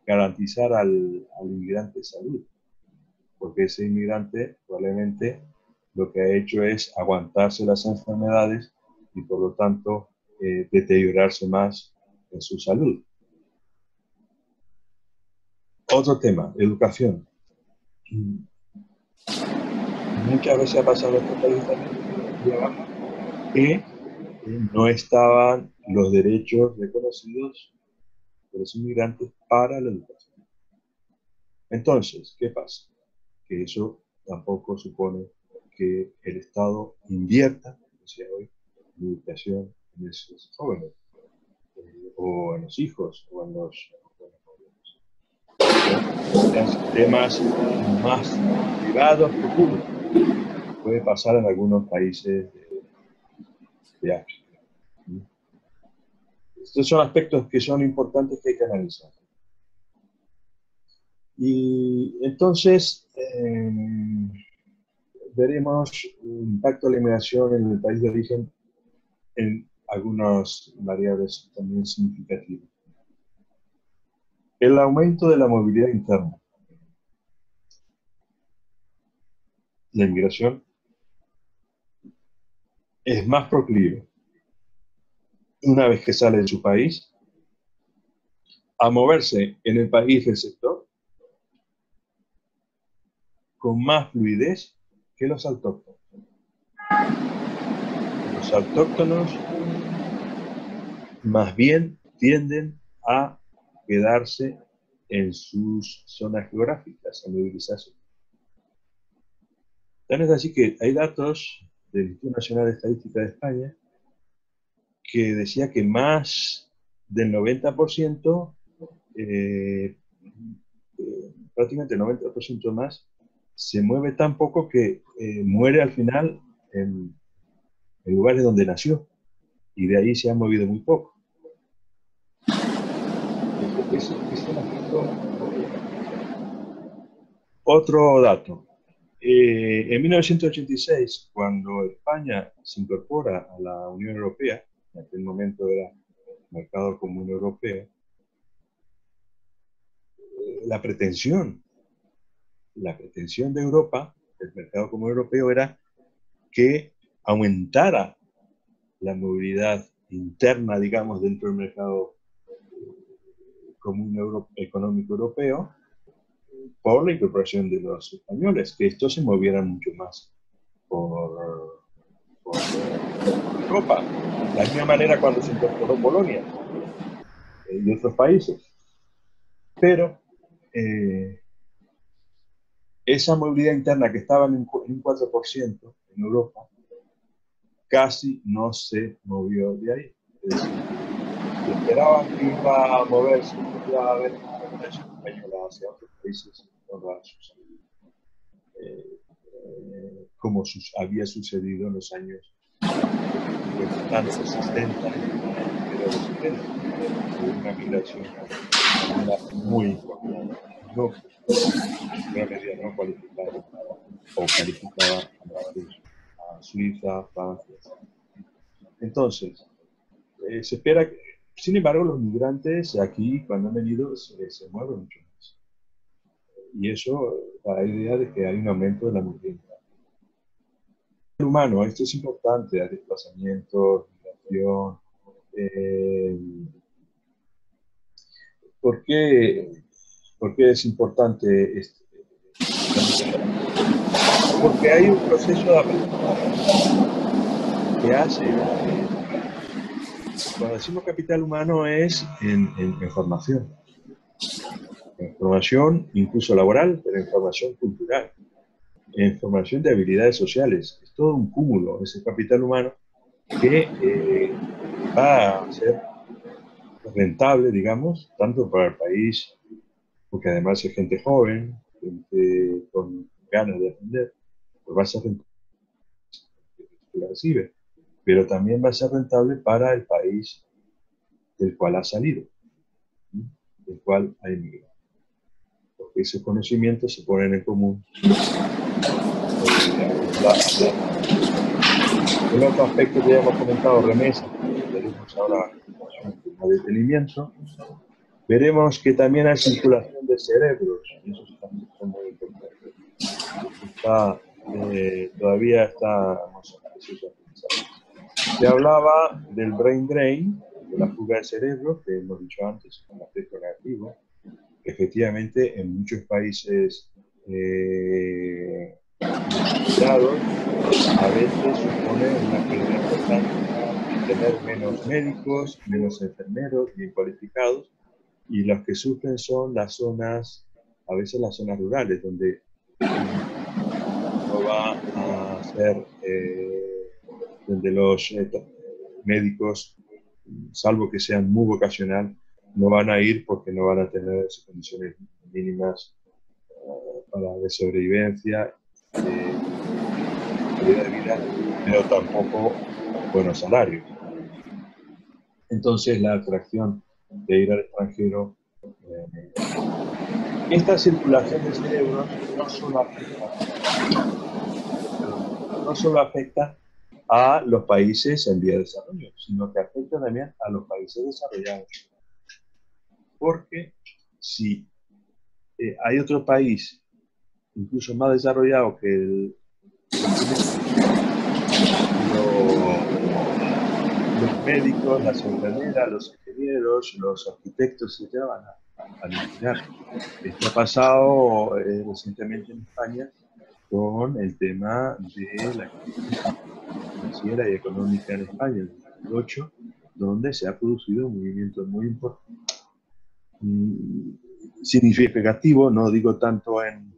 garantizar al inmigrante salud, porque ese inmigrante probablemente lo que ha hecho es aguantarse las enfermedades y por lo tanto deteriorarse más en su salud. Otro tema, educación. Muchas veces ha pasado en este país también que no estaban los derechos reconocidos de los inmigrantes para la educación. Entonces, ¿qué pasa? Que eso tampoco supone que el Estado invierta, como decía hoy, en educación en esos jóvenes, o en los hijos, o en los sistemas más privados que públicos. Puede pasar en algunos países de África. Estos son aspectos que son importantes que hay que analizar. Y entonces veremos el impacto de la inmigración en el país de origen en algunas variables también significativas. El aumento de la movilidad interna. La inmigración es más proclive, una vez que sale de su país, a moverse en el país del sector con más fluidez que los autóctonos. Los autóctonos más bien tienden a quedarse en sus zonas geográficas, a movilizarse. Tan es así que hay datos del Instituto Nacional de Estadística de España que decía que más del 90%, prácticamente el 90% más, se mueve tan poco que muere al final en lugares donde nació, y de ahí se ha movido muy poco. Es un aspecto. Otro dato. En 1986, cuando España se incorpora a la Unión Europea, en aquel momento era Mercado Común Europeo, la pretensión de Europa, del Mercado Común Europeo, era que aumentara la movilidad interna, digamos, dentro del Mercado Común Económico Europeo, por la incorporación de los españoles, que estos se movieran mucho más por Europa. De la misma manera cuando se incorporó Polonia y otros países. Pero esa movilidad interna que estaba en un 4% en Europa, casi no se movió de ahí. Es decir, esperaban que iba a moverse, que iba a haber una migración española hacia otros países, no ha sucedido. Como había sucedido en los años tantos 60, pero los 70, una migración muy importante, no, en una medida no cualificada o calificada a Suiza, Francia. Entonces, se espera que, sin embargo, los migrantes aquí, cuando han venido, se mueven mucho más. Y eso da la idea de que hay un aumento de la movilidad. El humano, esto es importante, hay desplazamientos, migración. ¿Por qué es importante esto? Porque hay un proceso de aprendizaje que hace. Cuando decimos capital humano es en formación. En formación incluso laboral, pero en formación cultural. En formación de habilidades sociales. Es todo un cúmulo, ese capital humano que va a ser rentable, digamos, tanto para el país, porque además es gente joven, gente con ganas de aprender, pues va a ser rentable que la recibe, pero también va a ser rentable para el país del cual ha salido, del cual ha emigrado, porque esos conocimientos se ponen en común. El otro aspecto que ya hemos comentado, remesas, veremos ahora con detenimiento. Veremos que también hay circulación de cerebros, y eso también es muy importante. Todavía estamos en proceso de aprendizaje. Se hablaba del brain drain, de la fuga de cerebro, que hemos dicho antes, un aspecto negativo. Efectivamente, en muchos países a veces supone una pérdida importante tener menos médicos, menos enfermeros bien cualificados, y los que sufren son las zonas, a veces las zonas rurales, donde no va a ser, donde los médicos, salvo que sean muy vocacional, no van a ir porque no van a tener esas condiciones mínimas de sobrevivencia, calidad de vida, pero tampoco buenos salarios. Entonces la atracción de ir al extranjero, esta circulación de cerebros no solo afecta a los países en vía de desarrollo, sino que afecta también a los países desarrollados. Porque si hay otro país incluso más desarrollado que los médicos, las enfermeras, los ingenieros, los arquitectos, etc., van a eliminar. Esto ha pasado recientemente en España con el tema de la crisis financiera y económica en España, en el 2008, donde se ha producido un movimiento muy importante, significativo, no digo tanto en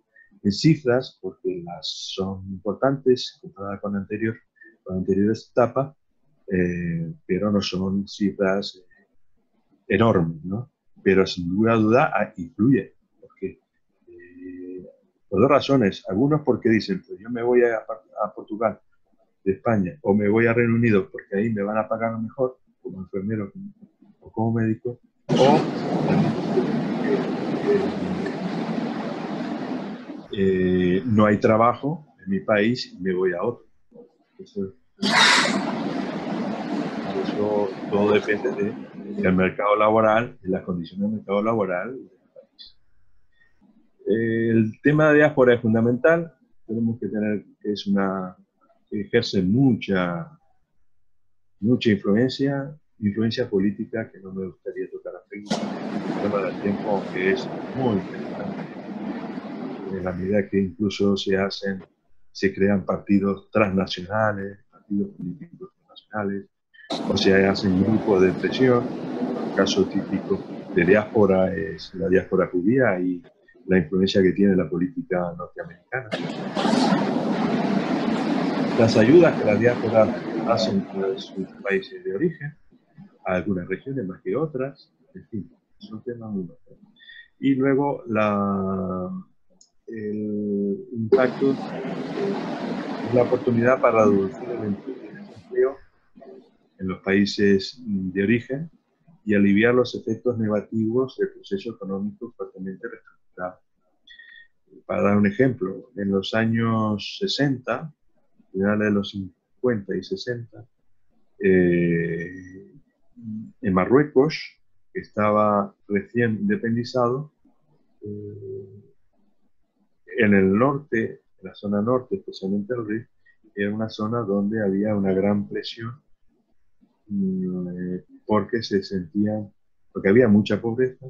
cifras, porque las son importantes comparadas con anteriores etapas, pero no son cifras enormes, ¿no? Pero sin duda influye, porque por dos razones. Algunos porque dicen, pues yo me voy a Portugal de España, o me voy a Reino Unido porque ahí me van a pagar mejor como enfermero o como médico, o no hay trabajo en mi país y me voy a otro. Eso todo depende del mercado laboral, de las condiciones del mercado laboral del país. El tema de diáspora es fundamental. Tenemos que tener que ejerce mucha influencia política, que no me gustaría tocar a el tema del tiempo, aunque es muy interesante. En la medida que incluso se crean partidos transnacionales, partidos políticos transnacionales, o se hacen grupos de presión. El caso típico de diáspora es la diáspora judía y la influencia que tiene la política norteamericana. Las ayudas que las diásporas hacen a sus países de origen, algunas regiones más que otras, en fin, son temas muy notables. Y luego el impacto es la oportunidad para reducir el desempleo en los países de origen y aliviar los efectos negativos del proceso económico fuertemente reestructurado. Para dar un ejemplo, en los años 60, finales de los 50 y 60, en Marruecos, que estaba recién independizado, en el norte, en la zona norte, especialmente el Rif, era una zona donde había una gran presión porque porque había mucha pobreza,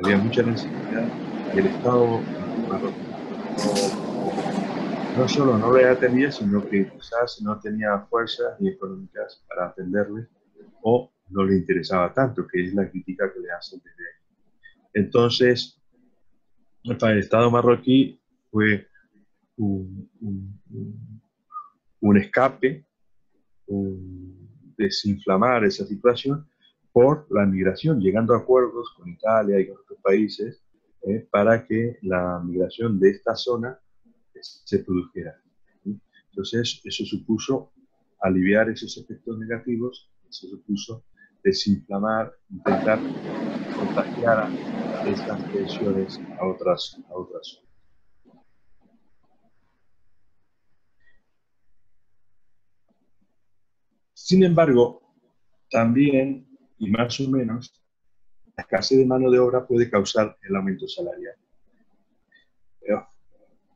había mucha necesidad y el Estado marroquí no solo no le atendía, sino que quizás no tenía fuerzas ni económicas para atenderle o no le interesaba tanto, que es la crítica que le hacen desde ahí. Entonces, para el Estado marroquí fue un escape, desinflamar esa situación por la migración, llegando a acuerdos con Italia y con otros países para que la migración de esta zona se produjera. Entonces, eso supuso aliviar esos efectos negativos, eso supuso desinflamar, intentar contagiar estas tensiones a otras zonas. Sin embargo, también, y más o menos, la escasez de mano de obra puede causar el aumento salarial.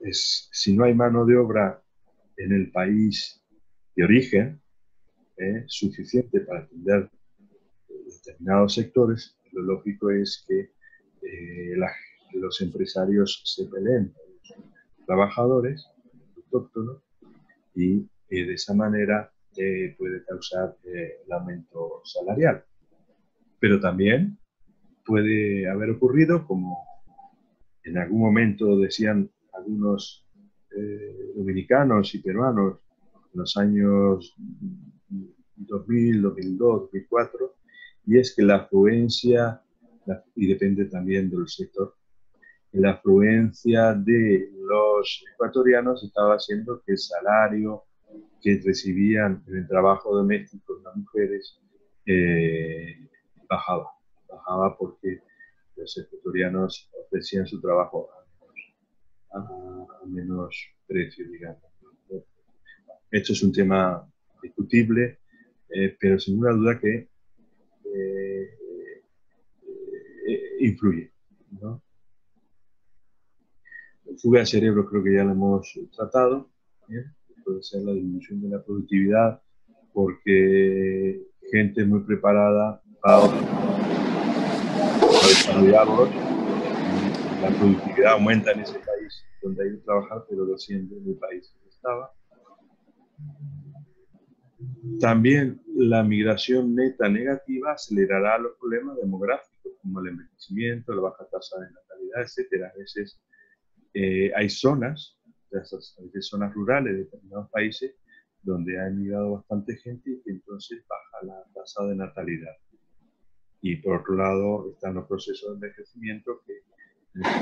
Si no hay mano de obra en el país de origen suficiente para atender determinados sectores, lo lógico es que los empresarios se peleen con los trabajadores autóctonos y de esa manera puede causar el aumento salarial. Pero también puede haber ocurrido, como en algún momento decían algunos dominicanos y peruanos en los años 2000, 2002, 2004, y es que la afluencia, y depende también del sector, la afluencia de los ecuatorianos estaba haciendo que el salario que recibían en el trabajo doméstico las mujeres bajaba porque los ecuatorianos ofrecían su trabajo a menos precio, digamos. Esto es un tema discutible, pero sin ninguna duda que influye, ¿no? Fuga de cerebro creo que ya lo hemos tratado, ¿bien? Puede ser la disminución de la productividad porque gente muy preparada va a desarrollarlos. La productividad aumenta en ese país donde hay que trabajar, pero desciende en el país donde estaba. También la migración neta negativa acelerará los problemas demográficos, como el envejecimiento, la baja tasa de natalidad, etc. A veces hay zonas, zonas rurales de determinados países, donde ha emigrado bastante gente y que entonces baja la tasa de natalidad. Y por otro lado están los procesos de envejecimiento que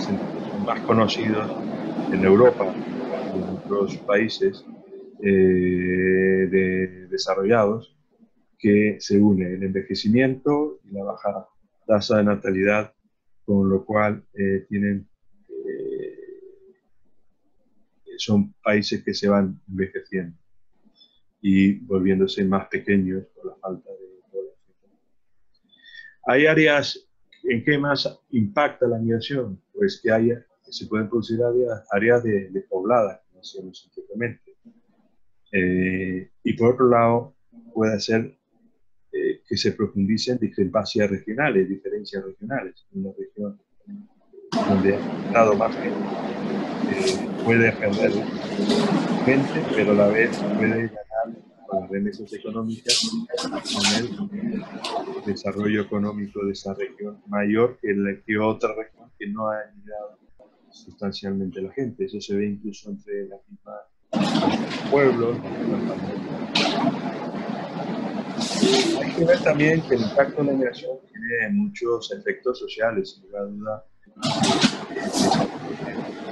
son más conocidos en Europa y en otros países desarrollados, que se une el envejecimiento y la baja tasa de natalidad, con lo cual son países que se van envejeciendo y volviéndose más pequeños por la falta de población. Hay áreas en que más impacta la migración, pues que se pueden producir áreas despobladas, como decíamos anteriormente. Y por otro lado, puede hacer que se profundicen discrepancias regionales, diferencias regionales. Una región donde ha estado más gente puede perder gente, pero a la vez puede ganar con las remesas económicas con el desarrollo económico de esa región mayor que otra región que no ha emigrado sustancialmente la gente. Eso se ve incluso entre las mismas pueblos. Hay que ver también que el impacto de la migración tiene muchos efectos sociales, sin lugar a duda,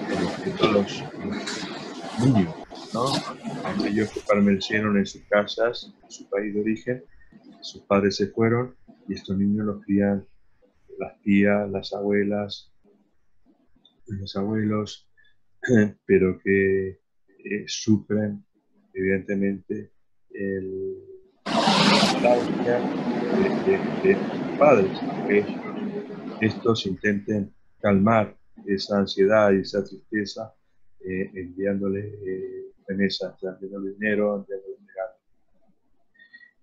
beneficia a los niños, ¿no? Aquellos que permanecieron en sus casas, en su país de origen, sus padres se fueron y estos niños los crían las tías, las abuelas, los abuelos, pero que sufren, evidentemente, la ausencia de sus padres, aunque estos intenten calmar esa ansiedad y esa tristeza enviándole remesas, enviándole dinero, enviándole regalos.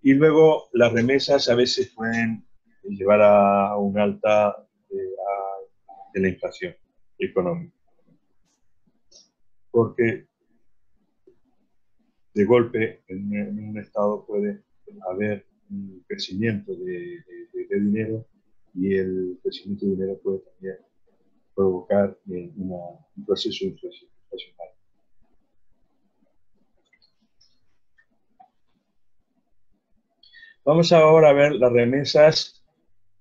Y luego las remesas a veces pueden llevar a un alta de la inflación económica, porque de golpe en un estado puede haber un crecimiento de dinero y el crecimiento de dinero puede también provocar un proceso inflacionario. Vamos ahora a ver las remesas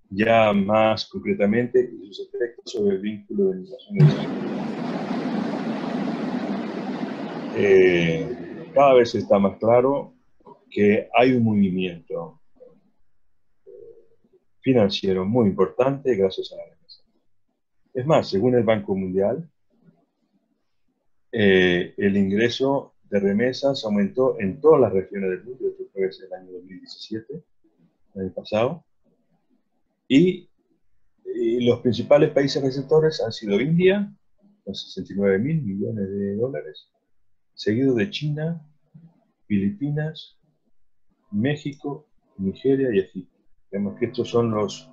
ya más concretamente y sus efectos sobre el vínculo de migración y desarrollo. Cada vez está más claro que hay un movimiento financiero muy importante gracias a la remesa. Es más, según el Banco Mundial, el ingreso de remesas aumentó en todas las regiones del mundo, esto fue el año 2017, el año pasado, y los principales países receptores han sido India, con 69.000 millones de dólares, seguido de China, Filipinas, México, Nigeria y Egipto. Vemos que estos son los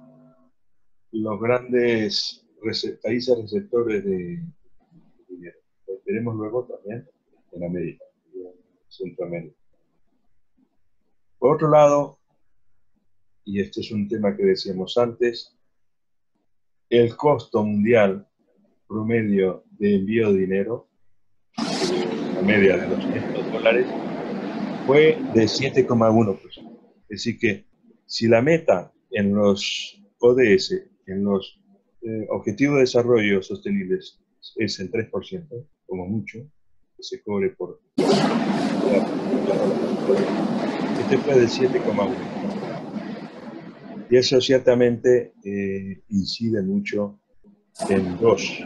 grandes países receptores de dinero. Lo veremos luego también en América, en Centroamérica. Por otro lado, y este es un tema que decíamos antes, el costo mundial promedio de envío de dinero, la media de $200, fue de 7,1%. Es decir que si la meta en los ODS, en los Objetivos de Desarrollo Sostenibles, es el 3%, como mucho, que se cobre por... Este fue del 7,1%. Y eso ciertamente incide mucho en dos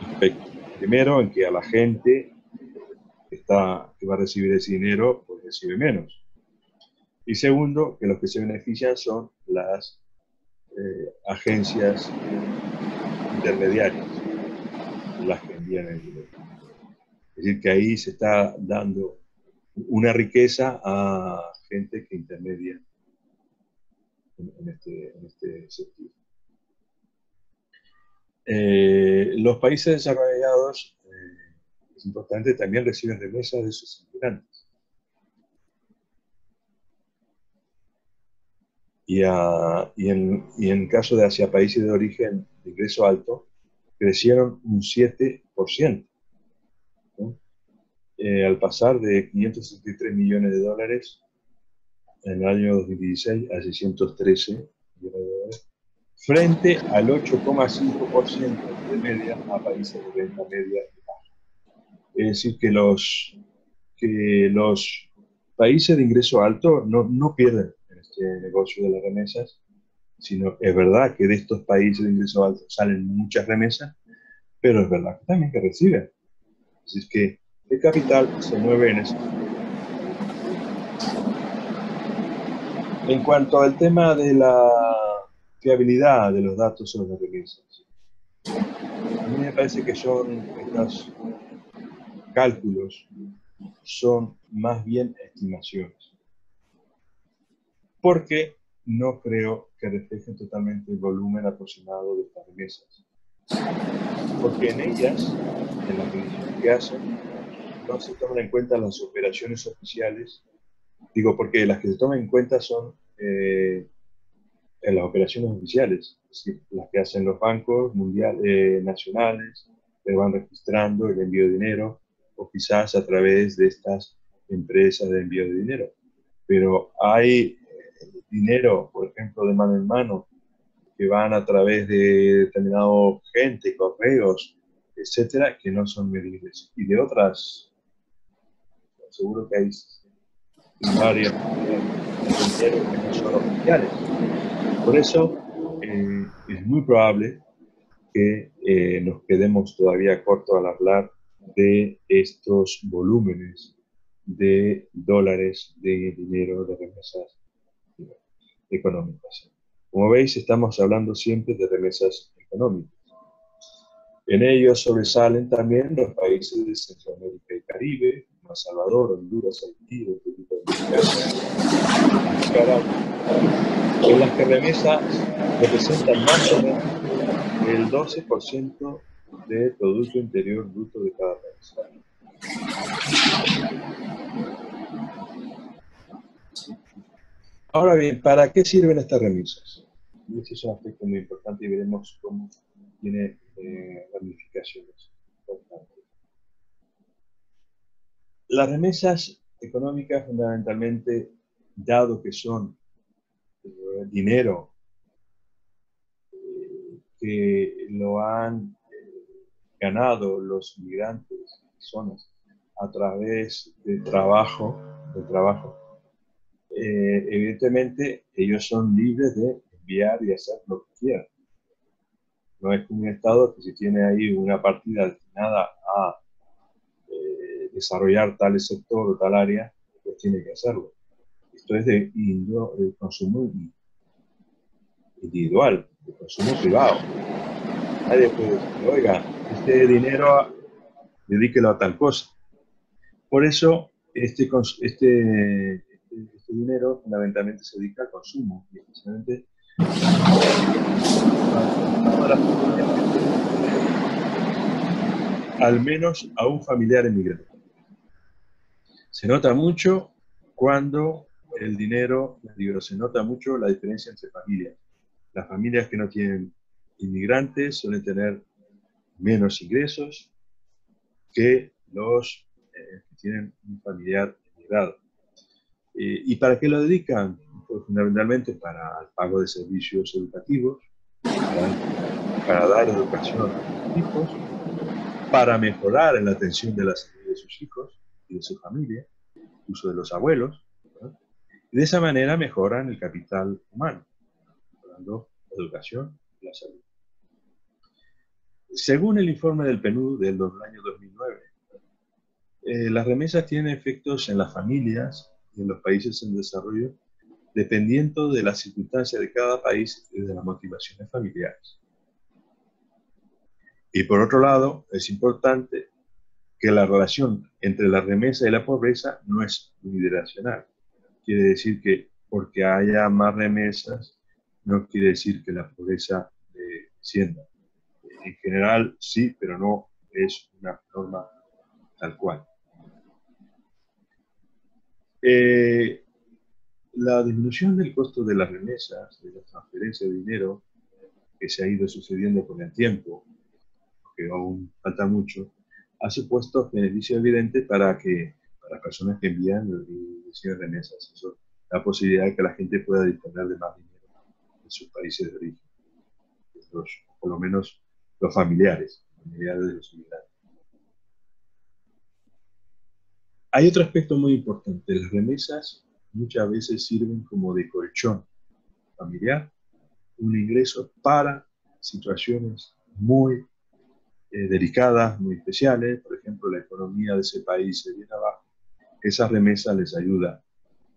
aspectos. Primero, en que a la gente que va a recibir ese dinero, pues recibe menos. Y segundo, que los que se benefician son las agencias intermediarias, las que envían el dinero. Es decir, que ahí se está dando una riqueza a gente que intermedia en este sentido. Los países desarrollados, es importante, también reciben remesas de sus inmigrantes. Y en caso de hacia países de origen de ingreso alto, crecieron un 7%, ¿no? Al pasar de 563 millones de dólares en el año 2016 a 613 millones de dólares, frente al 8,5% de media a países de renta media y baja. Es decir, que los países de ingreso alto no pierden en este negocio de las remesas, sino es verdad que de estos países de ingreso alto salen muchas remesas, pero es verdad que también que reciben. Así es que el capital se mueve en eso. En cuanto al tema de la fiabilidad de los datos sobre las remesas, a mí me parece que estos cálculos son más bien estimaciones, porque no creo que reflejen totalmente el volumen aproximado de estas remesas. Porque en ellas, en las mediciones que hacen, no se toman en cuenta las operaciones oficiales. Digo, porque las que se toman en cuenta son en las operaciones oficiales, es decir, las que hacen los bancos mundiales, nacionales, que van registrando el envío de dinero, o quizás a través de estas empresas de envío de dinero. Pero hay dinero, por ejemplo, de mano en mano, que van a través de determinado gente, correos, etcétera, que no son medibles. Y de otras, seguro que hay varias que no son oficiales. Por eso es muy probable que nos quedemos todavía cortos al hablar de estos volúmenes de dólares, de dinero, de remesas económicas. Como veis, estamos hablando siempre de remesas económicas. En ellos sobresalen también los países de Centroamérica y Caribe, como El Salvador, Honduras, Haití, República Dominicana, Nicaragua, en las que remesas representan más o menos el 12% del Producto Interior Bruto de cada país. Ahora bien, ¿para qué sirven estas remesas? Y este es un aspecto muy importante y veremos cómo tiene ramificaciones importantes. Las remesas económicas, fundamentalmente, dado que son dinero que lo han ganado los migrantes, personas, a través del trabajo, evidentemente ellos son libres de enviar y hacer lo que quieran. No es como un Estado que si tiene ahí una partida destinada a desarrollar tal sector o tal área, pues tiene que hacerlo. Esto es de consumo individual, de consumo privado. Nadie puede decir, oiga, este dinero dedíquelo a tal cosa. Por eso, este dinero fundamentalmente se dedica al consumo, y especialmente al menos a un familiar emigrante. Se nota mucho cuando el dinero, se nota mucho la diferencia entre familias. Las familias que no tienen inmigrantes suelen tener menos ingresos que los que tienen un familiar emigrado. ¿Y para qué lo dedican? Pues fundamentalmente para el pago de servicios educativos, para dar educación a sus hijos, para mejorar en la atención de la salud de sus hijos y de su familia, incluso de los abuelos, ¿no? Y de esa manera mejoran el capital humano, mejorando la educación y la salud. Según el informe del PNUD del año 2009, las remesas tienen efectos en las familias y en los países en desarrollo, dependiendo de las circunstancias de cada país y de las motivaciones familiares. Y por otro lado, es importante que la relación entre la remesa y la pobreza no es unidireccional. Quiere decir que porque haya más remesas, no quiere decir que la pobreza descienda. En general sí, pero no es una norma tal cual. La disminución del costo de las remesas, de la transferencia de dinero, que se ha ido sucediendo con el tiempo, que aún falta mucho, ha supuesto beneficios evidentes para personas que envían y reciben remesas. Eso, la posibilidad de que la gente pueda disponer de más dinero en sus países de origen, por lo menos los familiares de los inmigrantes. Hay otro aspecto muy importante. Las remesas muchas veces sirven como de colchón familiar, un ingreso para situaciones muy delicadas, muy especiales. Por ejemplo, la economía de ese país se viene abajo. Esa remesa les ayuda.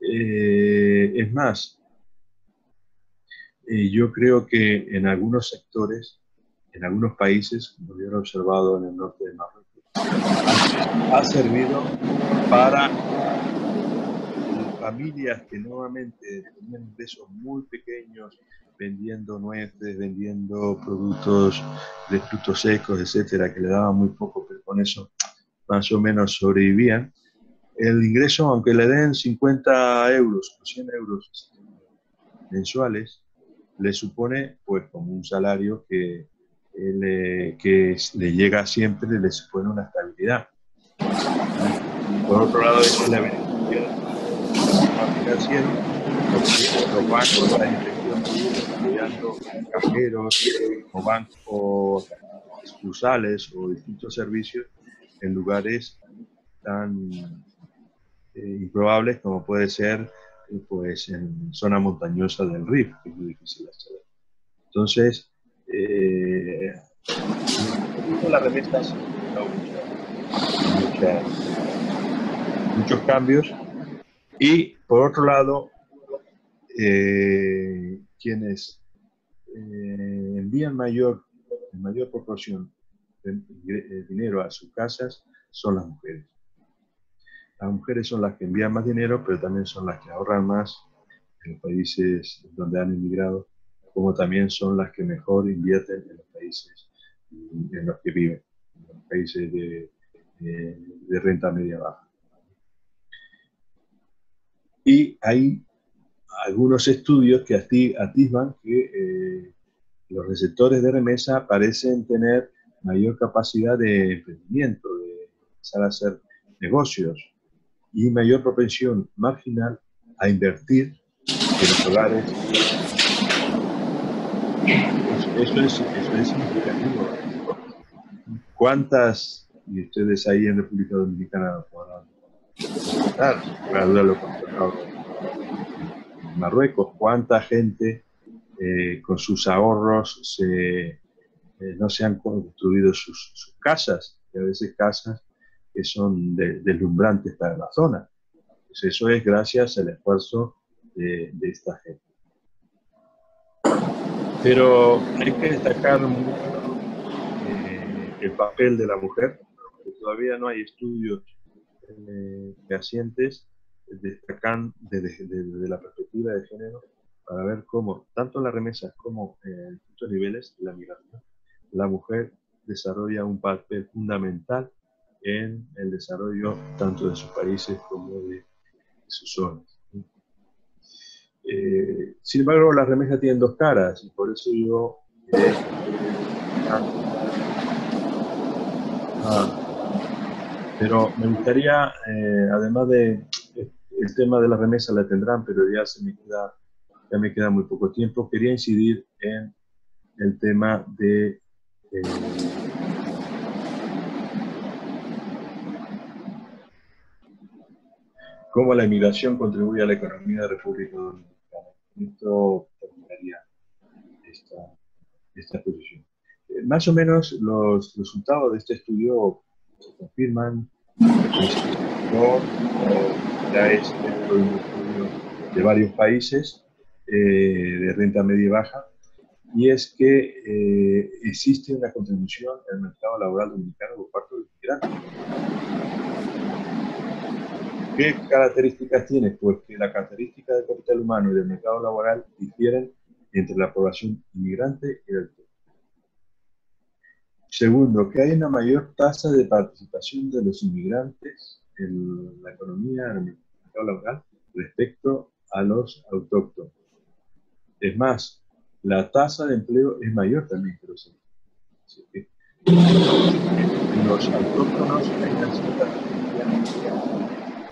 Es más, yo creo que en algunos sectores, en algunos países, como yo he observado en el norte de Marruecos, ha servido para familias que nuevamente tenían ingresos muy pequeños, vendiendo nueces, vendiendo productos de frutos secos, etcétera, que le daban muy poco, pero con eso más o menos sobrevivían. El ingreso, aunque le den 50 euros o 100 euros mensuales, le supone pues como un salario que le llega siempre, le supone una estabilidad. Por otro lado, eso le beneficia financiero, porque los bancos están desarrollando cajeros o bancos sucursales o distintos servicios en lugares tan improbables como puede ser pues en zona montañosa del Rif, que es muy difícil hacer. Entonces, las remesas muchos cambios, y por otro lado, quienes envían en mayor proporción de dinero a sus casas son las mujeres. Las mujeres son las que envían más dinero, pero también son las que ahorran más en los países donde han emigrado, como también son las que mejor invierten en los países en los que viven, en los países de renta media baja. Y hay algunos estudios que atisban que los receptores de remesa parecen tener mayor capacidad de emprendimiento, de empezar a hacer negocios y mayor propensión marginal a invertir en los hogares. Eso es significativo. ¿Cuántas, y ustedes ahí en República Dominicana podrán constatar, la duda lo constatado en Marruecos, cuánta gente con sus ahorros no se han construido sus casas, y a veces casas que son deslumbrantes para la zona? Pues eso es gracias al esfuerzo de esta gente. Pero hay que destacar mucho el papel de la mujer, porque todavía no hay estudios fehacientes destacan desde la perspectiva de género para ver cómo, tanto en las remesas como en distintos niveles de la migración, la mujer desarrolla un papel fundamental en el desarrollo tanto de sus países como de sus zonas. Sin embargo, las remesas tienen dos caras, y por eso yo pero me gustaría, además de el tema de la remesa la tendrán, pero ya me queda muy poco tiempo, quería incidir en el tema de cómo la inmigración contribuye a la economía de República Dominicana. Esto terminaría esta exposición. Más o menos los resultados de este estudio se confirman. Ya es dentro de un estudio de varios países de renta media y baja, y es que existe una contribución al mercado laboral dominicano por parte de los migrantes. ¿Qué características tiene? Pues que la característica del capital humano y del mercado laboral difieren entre la población inmigrante y el autóctono. Segundo, que hay una mayor tasa de participación de los inmigrantes en la economía, en el mercado laboral, respecto a los autóctonos. Es más, la tasa de empleo es mayor también que los autóctonos. Los autóctonos hay una cierta tendencia,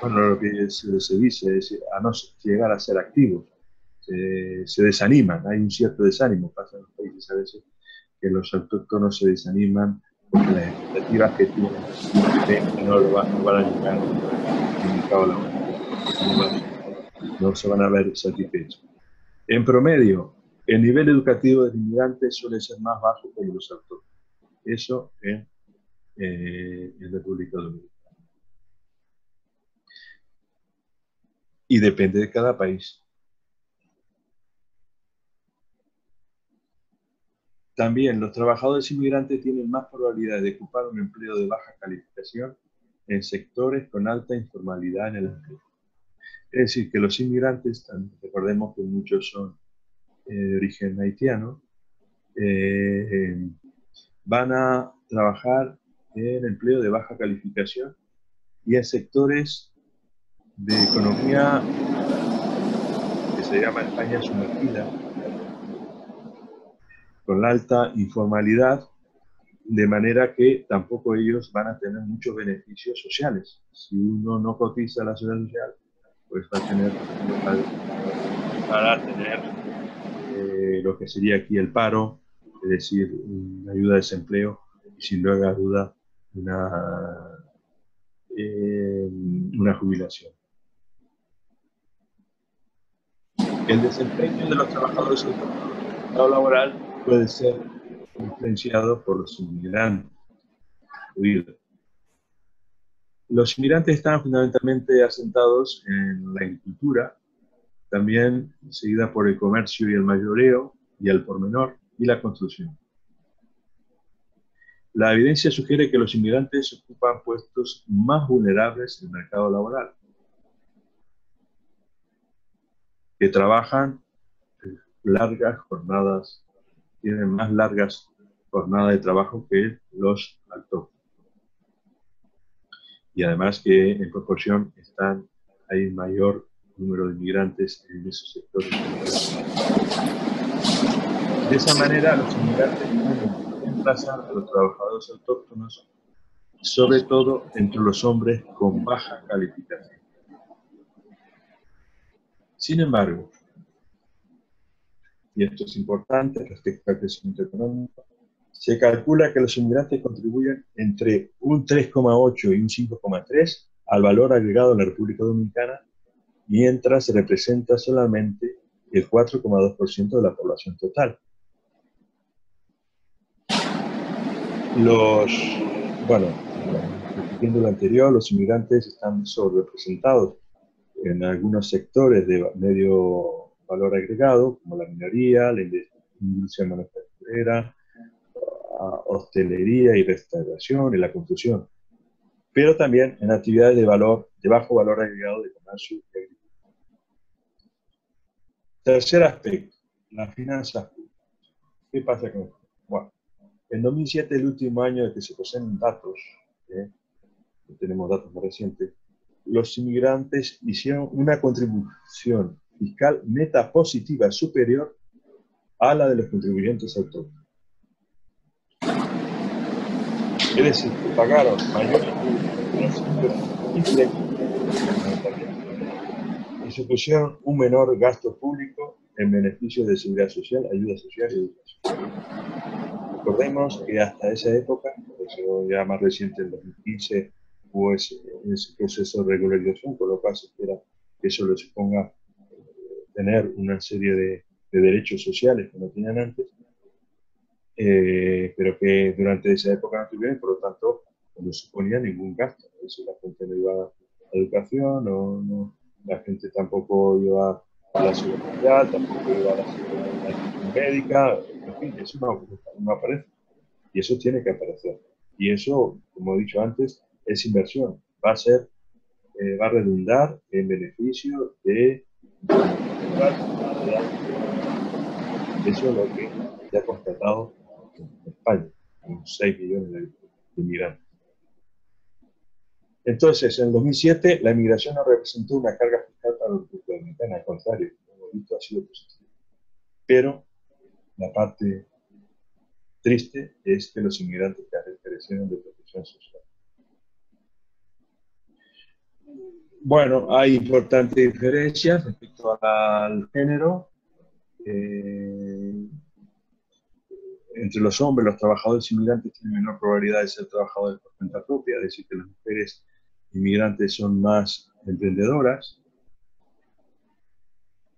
bueno, lo que se dice es decir, a no llegar a ser activos. Se desaniman, hay un cierto desánimo, pasa en los países a veces, que los autóctonos se desaniman porque las expectativas que tienen no van a llegar al mercado laboral, no se van a ver satisfechos. En promedio, el nivel educativo de inmigrantes suele ser más bajo que los autóctonos. Eso en República Dominicana. Y depende de cada país. También los trabajadores inmigrantes tienen más probabilidad de ocupar un empleo de baja calificación en sectores con alta informalidad en el empleo. Es decir, que los inmigrantes, recordemos que muchos son de origen haitiano, van a trabajar en empleo de baja calificación y en sectores de economía que se llama España sumergida, con la alta informalidad, de manera que tampoco ellos van a tener muchos beneficios sociales. Si uno no cotiza a la seguridad social, pues va a tener para tener lo que sería aquí el paro, es decir, una ayuda de desempleo y sin lugar a duda una jubilación. El desempeño de los trabajadores autónomos en el mercado laboral puede ser influenciado por los inmigrantes. Los inmigrantes están fundamentalmente asentados en la agricultura, también seguida por el comercio y el mayoreo, y el por menor, y la construcción. La evidencia sugiere que los inmigrantes ocupan puestos más vulnerables en el mercado laboral, que trabajan largas jornadas, tienen más largas jornadas de trabajo que los autóctonos. Y además que en proporción hay mayor número de inmigrantes en esos sectores. De esa manera, los inmigrantes pueden reemplazar a los trabajadores autóctonos, sobre todo entre los hombres con baja calificación. Sin embargo, y esto es importante respecto al crecimiento económico, se calcula que los inmigrantes contribuyen entre un 3,8 y un 5,3 al valor agregado en la República Dominicana, mientras representa solamente el 4,2% de la población total. Repitiendo lo anterior, los inmigrantes están sobrerepresentados en algunos sectores de medio valor agregado, como la minería, la industria manufacturera, hostelería y restauración y la construcción, pero también en actividades de bajo valor agregado de comercio y agricultura. Tercer aspecto, las finanzas públicas. ¿Qué pasa con esto? Bueno, en 2007, el último año de que se poseen datos, tenemos datos más recientes, los inmigrantes hicieron una contribución fiscal neta positiva superior a la de los contribuyentes autónomos. Es decir, que pagaron mayores y supusieron un menor gasto público en beneficios de seguridad social, ayuda social y educación. Recordemos que hasta esa época, eso ya más reciente, en 2015, hubo ese proceso de regularización, con lo cual se espera que eso les suponga tener una serie de derechos sociales que no tenían antes, pero que durante esa época no tuvieron, por lo tanto no suponía ningún gasto. Es decir, la gente no iba a educación, la gente tampoco iba a la seguridad social, tampoco iba a la seguridad médica, en fin, eso no aparece. Y eso tiene que aparecer. Y eso, como he dicho antes, es inversión. Va a redundar en beneficio de eso es lo que se ha constatado en España, con 6 millones de inmigrantes. Entonces, en el 2007, la inmigración no representó una carga fiscal para la República Dominicana, al contrario, como hemos visto, ha sido positivo. Pero la parte triste es que los inmigrantes carecieron de protección social. Bueno, hay importantes diferencias respecto al género. Entre los hombres, los trabajadores inmigrantes tienen menor probabilidad de ser trabajadores por cuenta propia, es decir, que las mujeres inmigrantes son más emprendedoras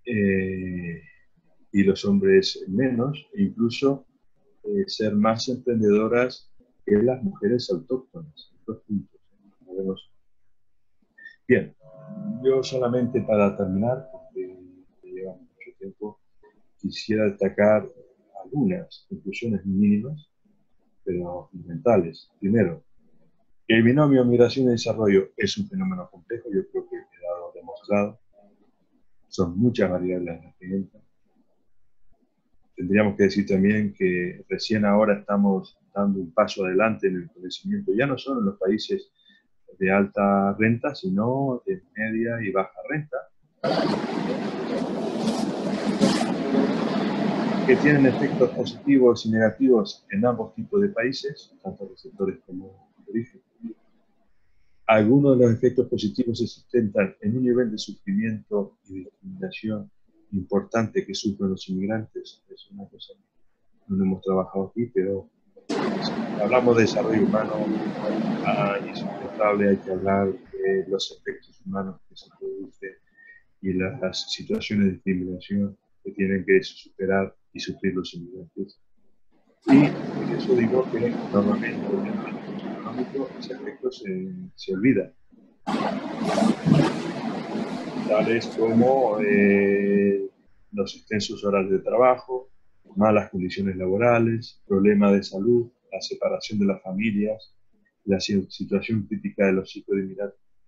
y los hombres menos, e incluso ser más emprendedoras que las mujeres autóctonas. Estos puntos. Bien, yo solamente para terminar, porque lleva mucho tiempo, quisiera destacar algunas conclusiones mínimas, pero fundamentales. Primero, el binomio migración y desarrollo es un fenómeno complejo, yo creo que ha quedado demostrado. Son muchas variables las que entran. Tendríamos que decir también que recién ahora estamos dando un paso adelante en el crecimiento, ya no solo en los países de alta renta, sino de media y baja renta, que tienen efectos positivos y negativos en ambos tipos de países, tanto receptores como orígenes. algunos de los efectos positivos se sustentan en un nivel de sufrimiento y discriminación importante que sufren los inmigrantes. Es una cosa que no hemos trabajado aquí, pero si hablamos de desarrollo humano y sustentable, hay que hablar de los efectos humanos que se producen y las situaciones de discriminación que tienen que superar y sufrir los inmigrantes. Y por eso digo que normalmente en el ámbito económico ese aspecto se olvida, tales como los extensos horarios de trabajo, malas condiciones laborales, problemas de salud, la separación de las familias, la situación crítica de los hijos de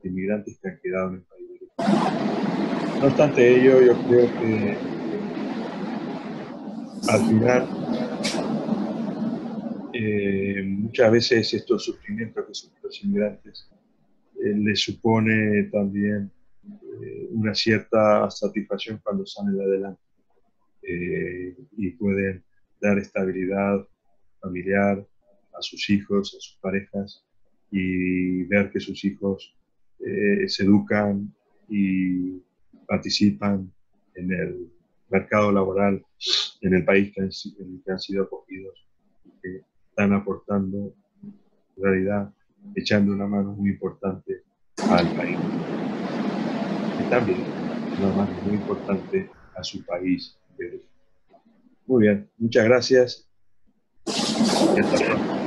inmigrantes que han quedado en el país de origen. No obstante ello, yo creo que al final muchas veces estos sufrimientos que sufren los inmigrantes les supone también una cierta satisfacción cuando salen adelante y pueden dar estabilidad familiar a sus hijos, a sus parejas y ver que sus hijos se educan y participan en el mercado laboral en el país en el que han sido acogidos y que están aportando, en realidad, echando una mano muy importante al país y también una mano muy importante a su país de origen. Muy bien, muchas gracias y hasta pronto.